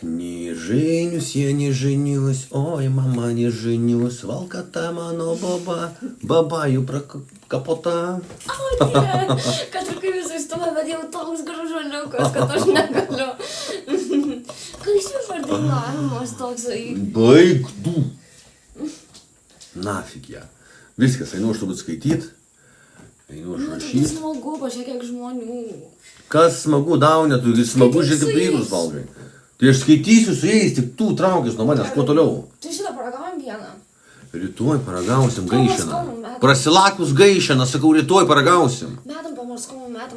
Не женюсь, я не женюсь, ой, мама, не женюсь, valkata mano baba, babaju prakapota. O, ne, kad ir kaip visai stumė, bet jau toks gražuoliukas, kad aš negaliu. Kas jų vardynavimas toksai? Baig tu. Nafig ją. Viskas, einu aš turbūt skaityt. Einu aš Nu, tai rašyt. smagu, pažiūrėk, kiek žmonių. Kas smagu, daunė, tu smagu žiūrėti plygus valgai. Tai aš skaitysiu su jais, tik tu traukis nuo manęs, kuo toliau. Tai šitą paragavom vieną. Rytoj paragausim gaišeną. Pamarskau. Prasilakus gaišeną, sakau, rytoj paragausim. Metam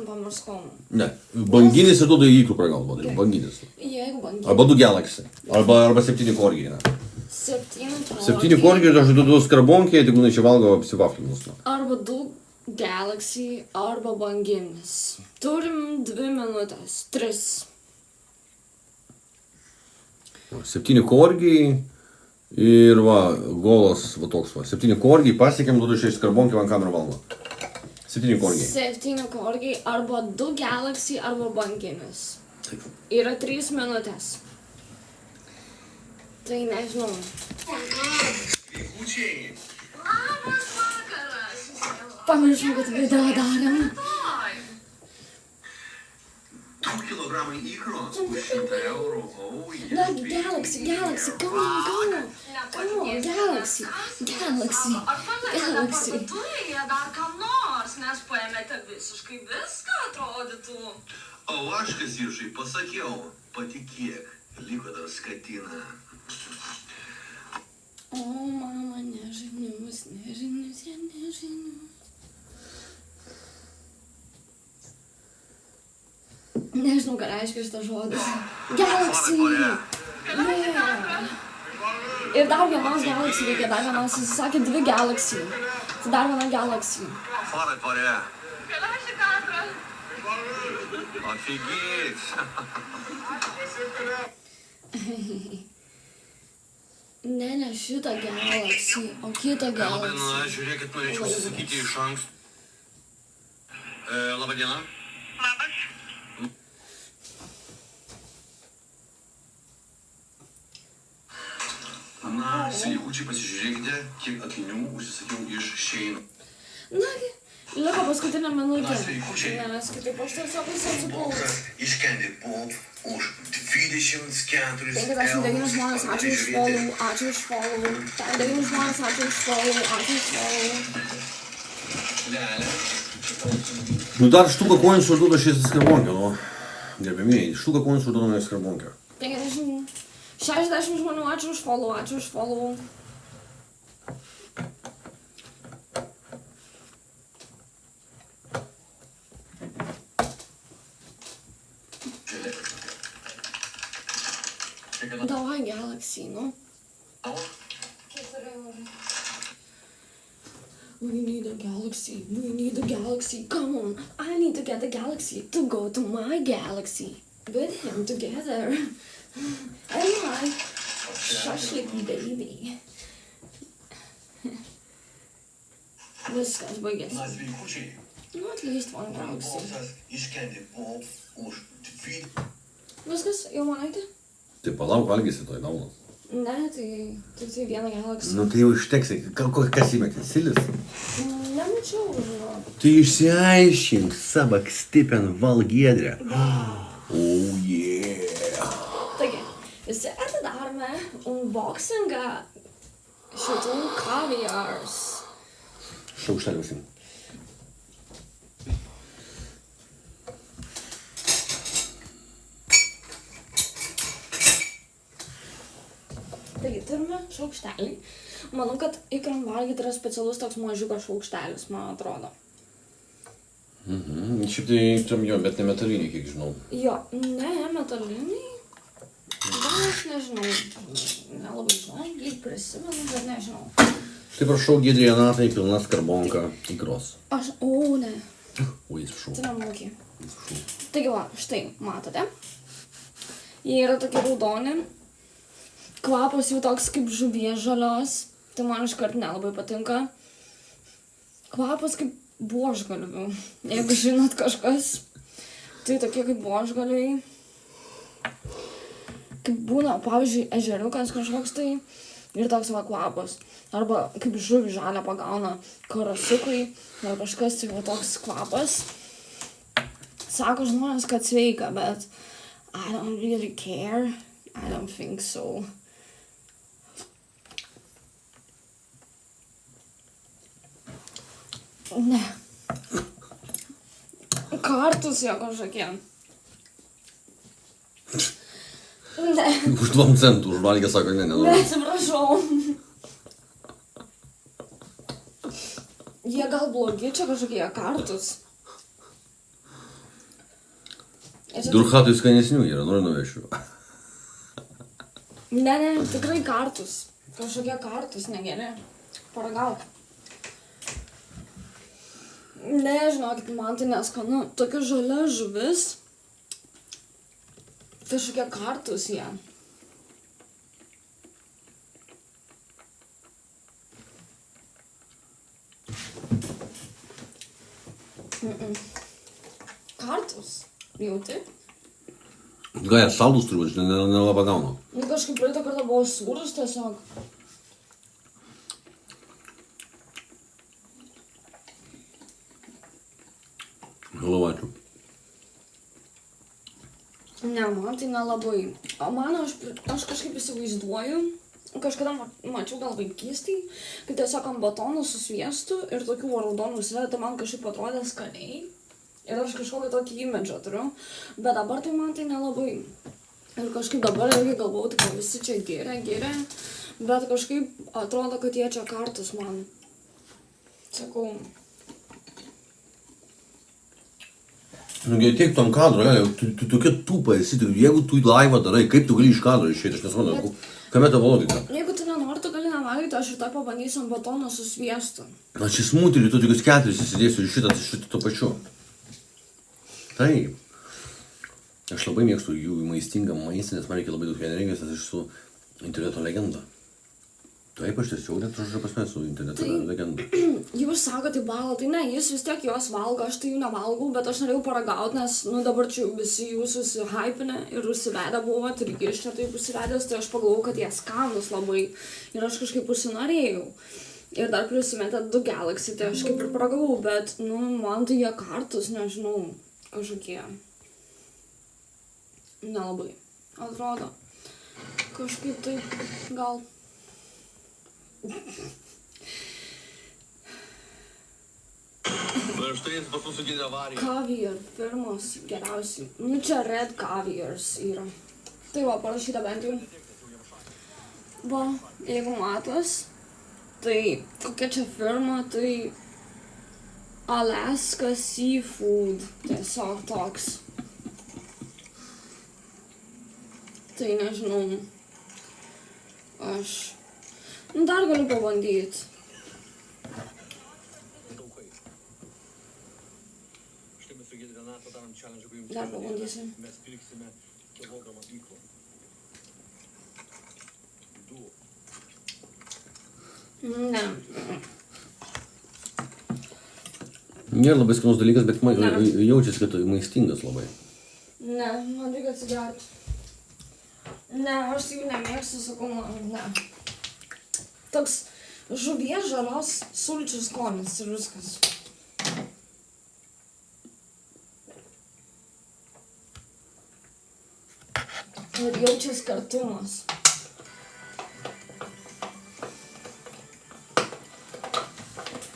pamarskom. Ne, banginis ir tu įkrų paragaut, banginis. Jeigu banginis. Arba 2 Galaxy. Arba 7 korgiai. 7 korgiai, aš du skarbonkiai, tik čia valgo apsivaflinus. Arba 2 Galaxy, arba banginis. Turim 2 minutės. 3. 7 korgiai ir va, golas va toks va. 7 korgiai, pasiekėm, duodu 6 skarbonkiai, man kamerą valgo. 7 korgiai. 7 korgiai, arba 2 Galaxy, arba banginis. Taip. Yra 3 minutės. Tai nežinau. Sveikučiai. Labas vakaras. Pamiršom, kad video darėm. 2 kilogramai ikros už 100 eurų. Nagi, Galaxy, come on, Galaxy. Ar pametėte parduotuvėje dar kam nors, nes paėmėte visiškai viską, atrodytų. O aš kas išai pasakiau, patikėk, liko dar skatina. O, mama, nežinius. Nežinau, ką reiškia šitas žodis. Galaxy! Yeah. Ir dar vienos Galaxy reikia, dar vienos, jis sakė 2 Galaxy. Tai dar viena Galaxy. Farai pare. Keliausi kadrą. Офигеть. Ne šitą Galaxy, o kitą Labai, Galaxy. žiūrėkit, norėčiau užsisakyti iš anksto. Labą dieną. Labas. Na, sveikučiai, pasižiūrėkite, kiek akinių užsisakiau iš Shein. Nagi, liko paskutinę minutę. Na, sveikučiai. Nes kitaip aš tiesiog visą atsipulsiu. Boksas iš Candy Pop už 24 59 žmonės, ačiū už follow. 9 žmonės, ačiū už follow. Lelė. Nu dar štuką koins užduoda šis skarbonkę, nu. Gerbėmėjai, štuką koins užduoda šis skarbonkę. 60 žmonių, ačiū už follow. Давай Galaxy, nu. We need a Galaxy, come on. I need to get a Galaxy to go to my Galaxy. With him together. Oh my. Shashlik baby. Viskas baigėsi. Na, sveikučiai. Nu, at least one Galaxy. Boksas iš Candy Pop už 20... Viskas, jau manote? Tai palauk, valgysi toj daunas. Ne, tai tik tai vieną galaksį. Nu tai jau užteks, kas įmetė, silis? Nemačiau, žinau. Tai išsiaiškink, sabak stipen valgiedrę. Oh yeah. Taigi, visi atidarome unboxingą šitų caviars. Šaukštelį užsim. Taigi, turime šaukštelį. Manau, kad ikram valgyti yra specialus toks mažiukas šaukštelis, man atrodo. Šiaip tai tam jo, bet ne metaliniai, kiek žinau. Jo, ne, metaliniai. Gal aš nežinau. Nelabai žinau, lyg prisimenu, bet nežinau. Tai prašau, Giedrė Renatai, pilna skarbonka ikros. Ne. Oi, atsiprašau. Tai nemokė. Taigi va, štai, matote. Jie yra tokie raudoni. Kvapas jau toks kaip žuvies žalios. Tai man iškart nelabai patinka. Kvapas kaip buožgalvių. Jeigu žinot kažkas. Tai tokie kaip buožgalviai. Kaip būna, pavyzdžiui, ežeriukas kažkoks tai. Ir toks va kvapas. Arba kaip žuvį žalę pagauna karasiukai. Ar kažkas tai va toks kvapas. Sako žmonės, kad sveika, bet I don't really care. I don't think so. Ne. Kartus jie kažkokie. Ne. Už 2 centų užvalgė, sako, ne, Ne, nenoriu. atsiprašau. Jie gal blogi čia kažkokie kartus. Durhatui skanesnių yra, noriu nuvešiu. Ne, tikrai kartus. Kažkokie kartus negeri. Paragauk. Ne, žinokit, man tai neskanu. Tokia žalia žuvis. Kažkokie kartus jie. Kartus. Jauti? Gal jie saldus turbūt, nelabai gauna. Nu kažkaip praeitą kartą buvo sūrus tiesiog. Galvočiau. Ne, man tai nelabai. O man aš kažkaip įsivaizduoju, kažkada mačiau gal vaikystėj, kad tiesiog ant batono su sviestu ir tokių raudonų svedų, tai man kažkaip atrodė skaniai. Ir aš kažkokį tokį imidžą turiu, bet dabar tai man tai nelabai. Ir kažkaip dabar irgi galvau, kad visi čia geria, bet kažkaip atrodo, kad jie čia kartus man. Sakau. Nu, tiek tam kadro, tu tokia tūpa esi, jeigu tu laivą darai, kaip tu gali iš kadro išėti, aš nesuprantu, kame tavo logika? Jeigu tu nenori, tu gali nevalgyti, aš ir tai pabandysiu ant batono su sviestu. Aš į smutelį tu tokius 4 įsidėsiu ir šitą tuo pačiu. Taip. Aš labai mėgstu jų maistingą maistą, nes man reikia labai daug energijos, nes aš esu interneto legenda. Taip, aš tiesiog net žodžio prasme esu interneto legenda. Jūs sakote, tai balo, tai ne, jis vis tiek juos valgo, aš tai jų nevalgau, bet aš norėjau paragauti, nes, nu, dabar čia visi jūs susihypinę ir užsivedę buvot, ir iš čia taip užsivedęs, tai aš pagalvojau, kad jie skanus labai. Ir aš kažkaip užsinorėjau. Ir dar prisimetė 2 Galaxy, tai aš kaip ir paragavau, bet, nu, man tai jie kartus, nežinau, kažkokie. Nelabai. Atrodo. Kažkaip tai gal. Caviar firmos geriausiai. Nu čia Red Caviars yra. Tai va, parašyta bent jau. Va, jeigu matos, tai kokia čia firma, tai Alaska Seafood. Tiesiog toks. Tai nežinau. Aš. Nu dar galiu pabandyti. Dar pabandysiu. Ne. Nėra labai skanus dalykas, bet jaučiasi, kad maistingas labai. Ne, man reikia atsigerti. Ne, aš jų nemėgstu, sakau, man, ne. Toks žuvies žalios sulčių skonis ir viskas. Ir jaučias kartumas.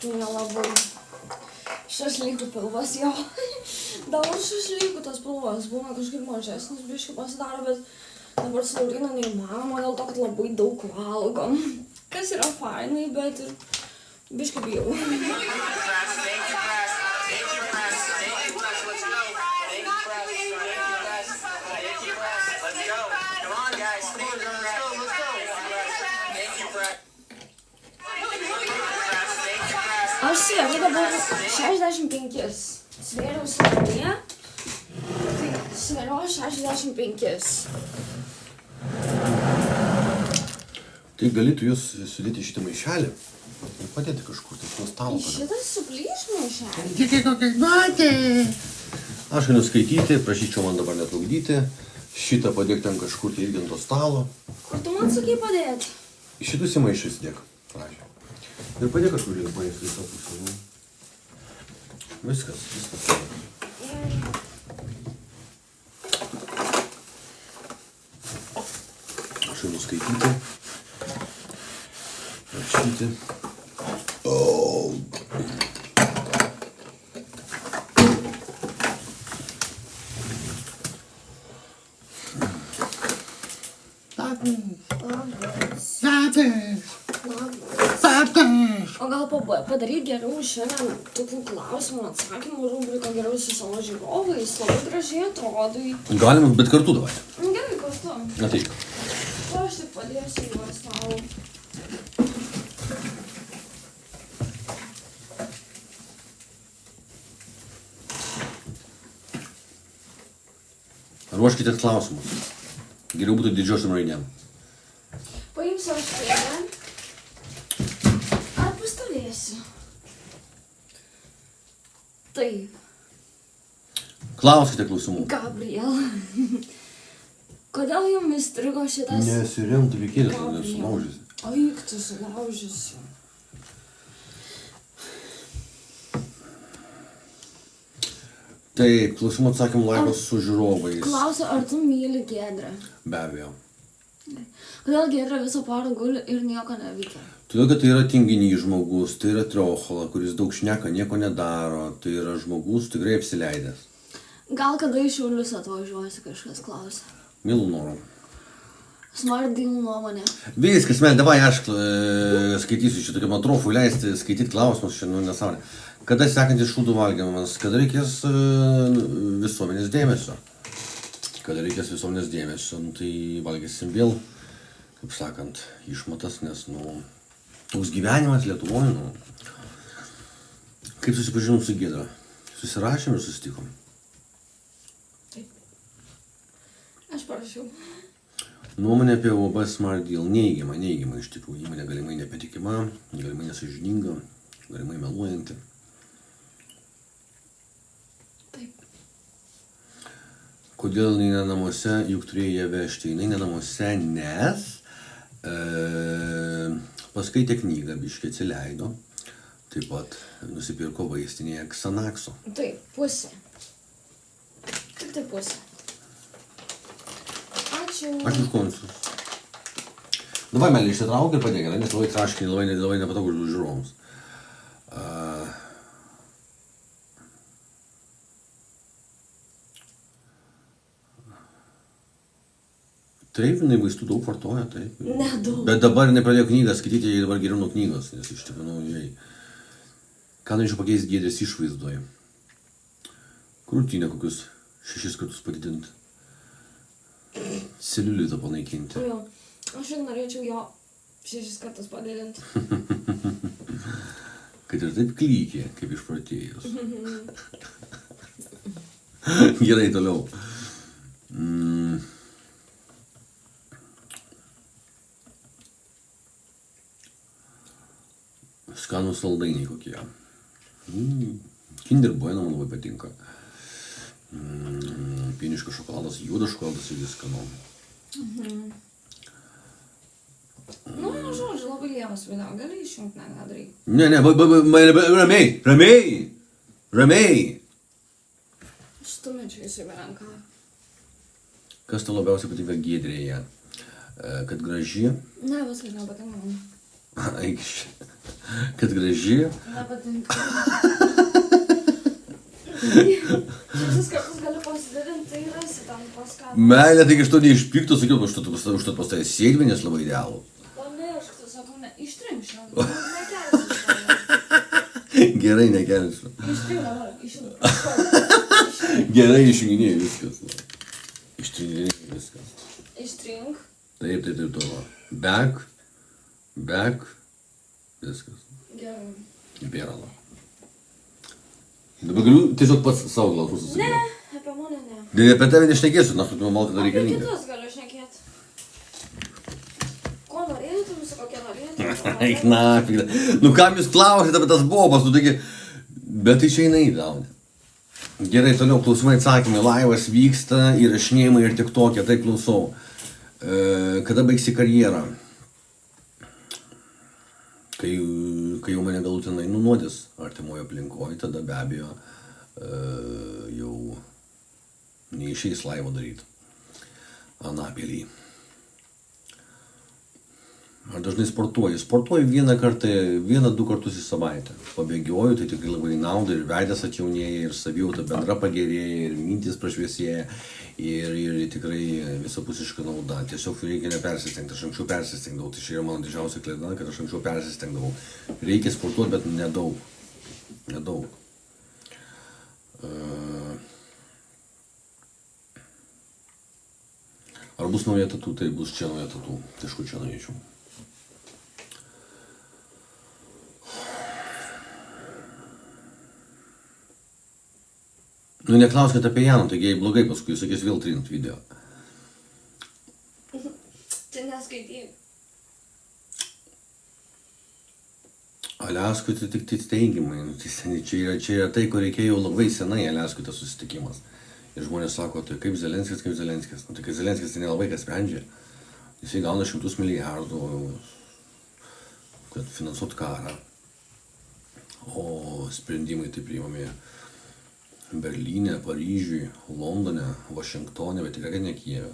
Tai nelabai. Šašlykų pilvas jo. Dabar šašlykų tas pilvas būna kažkaip mažesnis, biškai pasidaro, bet dabar su Laurina neįmanoma dėl to, kad labai daug valgom. Kas yra fainai, bet ir biškai bijau. Aš sveriu dabar 65. Svėriau Slovenija, tai sveriu 65. Tai galėtų jūs sudėti šitą maišelį ir padėti kažkur tai nuo stalo. Šitas suplyš maišelį. Tik kokia matė. Aš galiu skaityti, prašyčiau man dabar netrukdyti. Šitą padėk ten kažkur tai irgi ant to stalo. Kur tu man sakai padėti? Šitus į maišą įsidėk, pradžią. Ir padėk kažkur į maišą visą pusę. Viskas. Aš galiu skaityti. Rašyti. O gal padaryt geriau šiandien tokių klausimų atsakymų rubriką geriau su savo žiūrovais, labai gražiai atrodai. Galima, bet kartu davai. Gerai, kartu. Ateik. O aš tik padėsiu juos tau. Ruoškite klausimus. Geriau būtų didžiosiom raidėm. Paimsiu aš kėdę. Ar pastovėsiu? Taip. Klauskite klausimų. Gabriel. Kodėl jums įstrigo šitas... Nesiremtų likėlės, nesulaužysi. Aik, tu sulaužysi. Taip, klausimų atsakymų laikas su žiūrovais. Klausiu, ar tu myli Giedrę? Be abejo. Kodėl Giedrė visą parą guli ir nieko neveikia? Todėl, kad tai yra tinginys žmogus, tai yra triochola, kuris daug šneka, nieko nedaro, tai yra žmogus tikrai apsileidęs. Gal kada iš Šiaulius atvažiuosi, kažkas klausia. Milų norų. Smardinų nuomonė. Viskas, mėl, davai, aš skaitysiu šitokiam atrofui leisti, skaityti klausimus, šiandien nesąmonė. Kada sekantis šūdų valgymas, kada reikės visuomenės dėmesio? Kada reikės visuomenės dėmesio, tai valgysim vėl, kaip sakant, išmatas, nes, toks gyvenimas Lietuvoje, Kaip susipažinom su Giedra? Susirašėm ir susitikom. Taip. Aš parašiau. Nuomonė apie UAB Smart Deal neigiama iš tikrųjų. Įmonė galimai nepatikima, galimai nesąžininga, galimai meluojanti. Taip. Kodėl jinai ne namuose, juk turėjo ją vežti. Jinai ne namuose, nes paskaitė knygą, biškį atsileido. Taip pat nusipirko vaistinėje Xanaxo. Taip, pusė. Tik tai pusė. Ačiū. Aš už konsus. Davai, Melė, išsitrauk ir padėk, nes labai traškiai, labai nepatogu žiūrovams. Taip, jinai vaistų daug vartoja, taip. Nedaug. Bet dabar jinai pradėjo knygą skaityti, jai dabar geriau nuo knygos, nes iš tikrųjų, jai. Ką norėčiau pakeisti Giedrės išvaizdoje? Krūtinę kokius 6 kartus padidinti. Celiulitą panaikinti. Jo, aš ir norėčiau jo 6 kartus padidinti. Kad ir taip klykė, kaip išprotėjus. Gerai, toliau. Skanūs saldainiai kokie. Kinder Bueno man labai patinka. pieniškas šokoladas, juodas šokoladas irgi skanu. Nu, žodžiu, labai lievas video, gali išjungti, nedarai. Ne, ramiai. Stumiu čia įsibė ranką. Kas tau labiausiai patinka Giedrėje? Kad graži? Ne, viskas nepatinka man. Aikš. Kad graži? Nepatinka. Šis kartus gali pasididinti, tai rasi tam paskatą. Meilė, taigi aš to neišpyktų, sakiau, užtat pas tai sėdmenės labai idealų. Pamiršk, tu sakau, ne, ištrimšiu. Nekelsiu. Gerai, nekelsiu. Ištrink dabar, ištrink. Gerai išjunginėjai viskas. Ištringinėjai viskas. Ištrink. Taip, to va. Back, viskas. Gerai. Bėrala. Dabar galiu tiesiog pats savo klausus Ne, susakyti. apie mane ne. Dėl apie tave nešnekėsiu, nes tu man tada Apie reikalinga. kitus galiu šnekėti. Ko norėtum, su kokia norėtum? Eik nafig. Nu kam jūs klausėte apie tas bobas, nu taigi... Bet tai čia eina į daunę. Gerai, toliau klausimai atsakymai. Laivas vyksta, įrašinėjimai ir tik tokie, tai klausau. Kada baigsi karjerą? Kai jau mane galutinai nunuodys artimoje aplinkoje, tada be abejo jau neišeis laivo daryti. Anapėlį. Ar dažnai sportuoju? Sportuoju 1-2 kartus į savaitę. Pabėgioju, tai tikrai labai nauda ir veidas atjaunėja, ir savijauta bendra pagerėja, ir mintis prašviesėja, ir tikrai visapusiška nauda. Tiesiog reikia nepersistengti, aš anksčiau persistengdavau, tai čia yra mano didžiausia klaida, kad aš anksčiau persistengdavau. Reikia sportuoti, bet nedaug. Ar bus nauja tatu? Tai bus čia nauja tatu. Tašku čia norėčiau. Nu neklauskite apie Janą, taigi jei blogai paskui sakys vėl trint video. Tai neskaityk. Aliaskui tai tik teigiamai, nu, tai čia yra tai, ko reikėjo labai senai Aliaskui tas susitikimas. Ir žmonės sako, tai kaip Zelenskis. Nu, tai kai Zelenskis tai nelabai kas sprendžia. Jisai gauna 100 milijardų, kad finansuot karą. O sprendimai tai priimami Berlyne, Paryžiui, Londone, Vašingtone, bet tikrai ne Kijeve.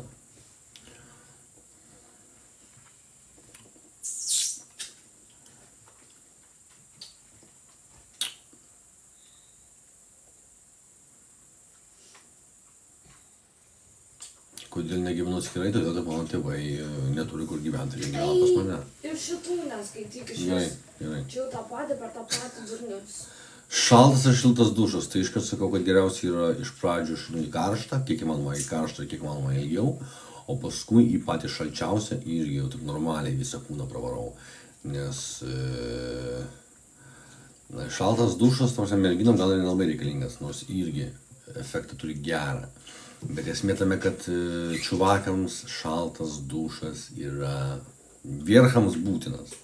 Kodėl negyvenu atskirai, todėl kad mano tėvai neturi kur gyventi, jie gyvena pas mane. Ir šitų neskaityk iš Gerai, vis. gerai. Čia jau tą patį per tą patį durnius. Šaltas ar šiltas dušas, tai iškart sakau, kad geriausia yra iš pradžių į karštą, kiek įmanoma į karštą ir kiek įmanoma ilgiau, o paskui į patį šalčiausią irgi jau taip normaliai visą kūną pravarau. Nes šaltas dušas, tarsi merginom gal ir nelabai reikalingas, nors irgi efektą turi gerą. Bet esmė tame, kad čuvakams šaltas dušas yra vierchams būtinas.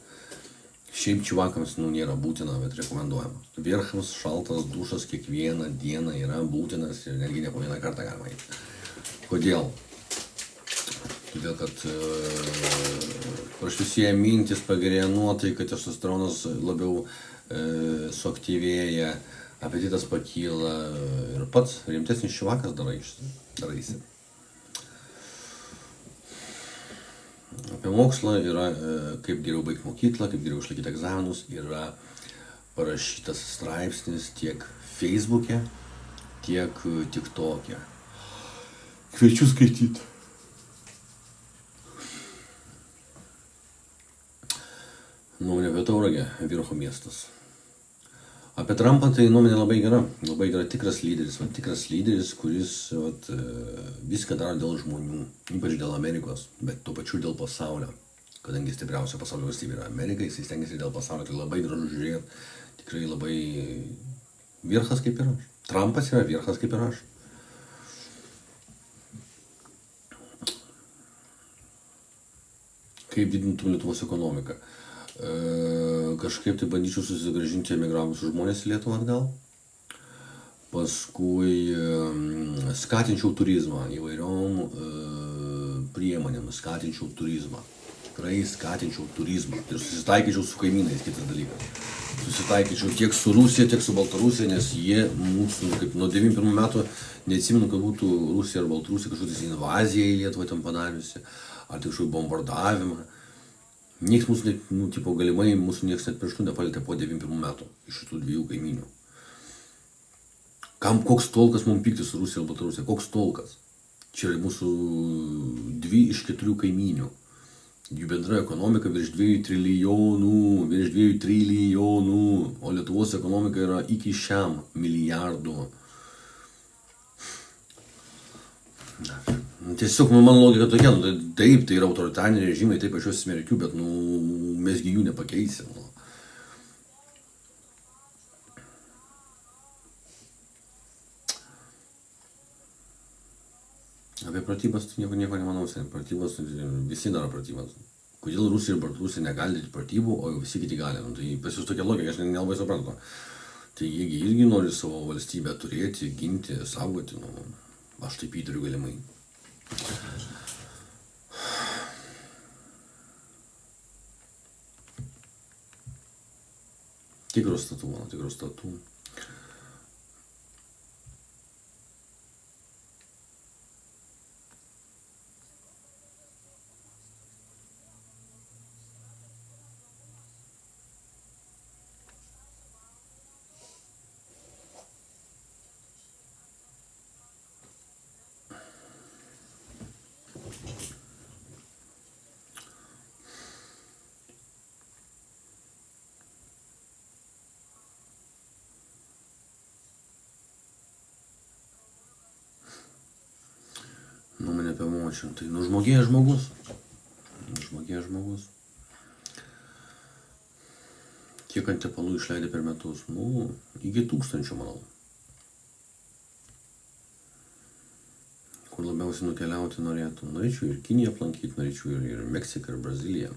Šiaip čuvakams nėra būtina, bet rekomenduojama. Vierchams šaltas dušas kiekvieną dieną yra būtinas ir netgi ne po vieną kartą galima eiti. Kodėl? Todėl, kad prašviesėja mintis, pagerėja nuotaika, testosteronas labiau suaktyvėja, apetitas pakyla ir pats rimtesnis čuvakas daraisi. Apie mokslą yra, kaip geriau baigti mokyklą, kaip geriau išlaikyti egzaminus, yra parašytas straipsnis tiek Facebook'e, tiek TikTok'e. Kviečiu skaityti. Nuomonė apie Tauragę, Vircho miestas. Apie Trumpą tai nuomonė labai gera tikras lyderis, kuris viską daro dėl žmonių, ypač dėl Amerikos, bet tuo pačiu dėl pasaulio. Kadangi stipriausia pasaulio valstybė yra Amerika, jis stengiasi dėl pasaulio, tai labai gražu žiūrėti, tikrai labai virchas kaip ir aš. Trumpas yra virchas kaip ir aš. Kaip didintum Lietuvos ekonomiką? Kažkaip tai bandyčiau susigrąžinti emigravusius žmonės į Lietuvą atgal. Paskui skatinčiau turizmą įvairiom priemonėm, skatinčiau turizmą. Tikrai skatinčiau turizmą. Ir susitaikyčiau su kaimynais, kitas dalykas. Susitaikyčiau tiek su Rusija, tiek su Baltarusija, nes jie mūsų, kaip nuo 91 metų, neatsimenu, kad būtų Rusija ar Baltarusija kažkokios invaziją į Lietuvą ten padariusi, ar tik kažkokį bombardavimą. Niekas mūsų, galimai mūsų niekas net pirštų nepalėtė po 91 metų iš šitų dviejų kaimynių. Koks tolkas mums pykti su Rusija ir Baltarusija? Koks tolkas? Čia yra mūsų 2 iš 4 kaimynių. Jų bendra ekonomika virš 2 trilijonų, o Lietuvos ekonomika yra iki šiam milijardų. Tiesiog, man logika tokia, taip, tai yra autoritariniai režimai, taip aš juos smerkiu, bet, mesgi jų nepakeisim. Apie pratybas tai nieko nemanau, pratybas visi daro pratybas. Kodėl Rusija ir Baltarusija negali daryti pratybų, o visi kiti gali? Tai pas jūs tokia logika, aš nelabai suprantu. Tai jiegi irgi nori savo valstybę turėti, ginti, saugoti, aš taip įtariu galimai. Tikros tatų, mano tikros tatų. Nuomonė apie močią. Tai nužmogėjęs žmogus. Kiek ant tepalų išleidė per metus? Iki 1000, manau. Kur labiausiai nukeliauti norėtų? Norėčiau ir Kiniją aplankyti, norėčiau ir Meksiką, ir Braziliją.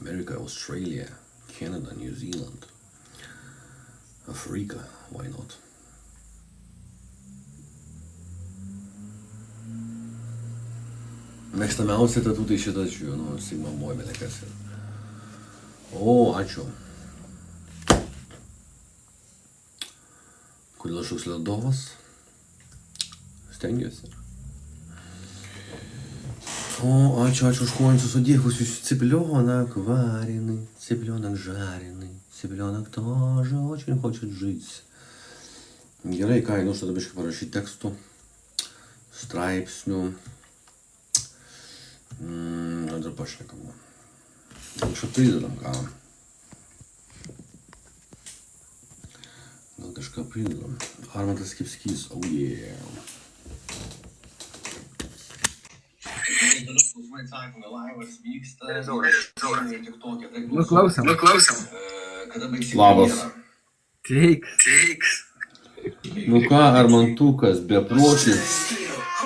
Ameriką, Australiją, Canada, New Zealand. Afrika, why not? Mėgstamiausia tatų tai šitas žiūrėjau, Sigma Boy, bet kas yra. O, ačiū. Kodėl aš toks ledovas? Stengiuosi. O, ačiū už koinsus, содействуешь цыпленок вареный, цыпленок жареный, цыпленок тоже очень хочет жить. Gerai, ką, aš tada biškai parašyti tekstų, straipsnių. Dar pašnekam. Kažką pridedam, ką. Gal kažką pridedam. Armantas Kipskys, oh yeah. Klausom. Labas. Teik. Ką, Armantukas, beprotis,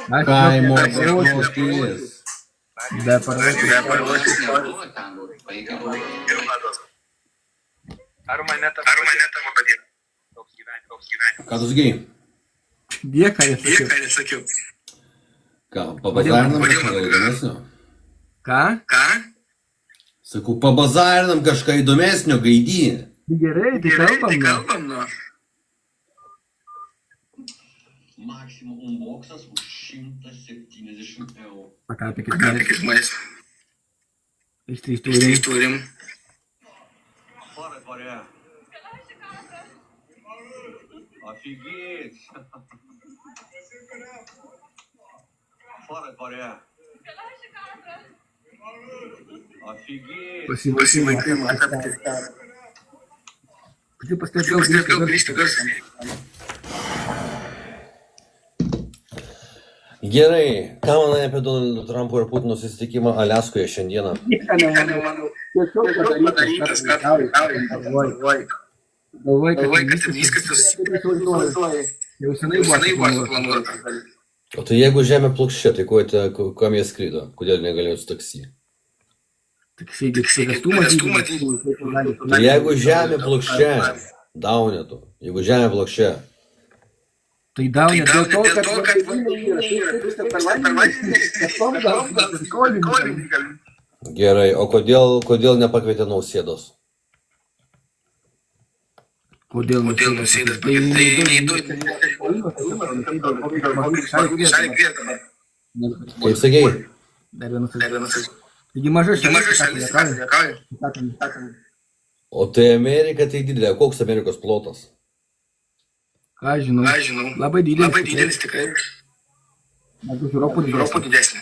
kaimo beprotis. Ar mane tavo padėt? Toks gyvenimas. Ką tu sakei? Dėka nesakiau. Ką, pabazarinam kažką įdomesnio? Ką? Sakau, pabazarinam kažką įdomesnio, Gaidy. Gerai, tai kalbam, Maximum unboxas už 170 eurų. Pakapikis mais. Iš 3 turim. Фары творя. Офигеть. Фары творя. Офигеть. Pasivaikym, Kodėl pastatėjau grįžti garsą? Gerai, ką manai apie Donaldo Trumpo ir Putino susitikimą Aliaskoje šiandieną? Tiesiog padarytas, galvoj, kad viskas jau senai buvo suplanuota. O tai jeigu žemė plokščia, tai kam jie skrido? Kodėl negalėjo su taksi? Tai jeigu žemė plokščia, daunetu, jeigu žemė plokščia. Tai dauni dėl to, kad skolininkam. Gerai, o kodėl nepakvietė Nausėdos? Kodėl Nausėdas Kaip sakei? Taigi maža šalis, O tai Amerika tai didelė. Koks Amerikos plotas? ką žinau, labai didelis tikrai. negu Europų didesnė.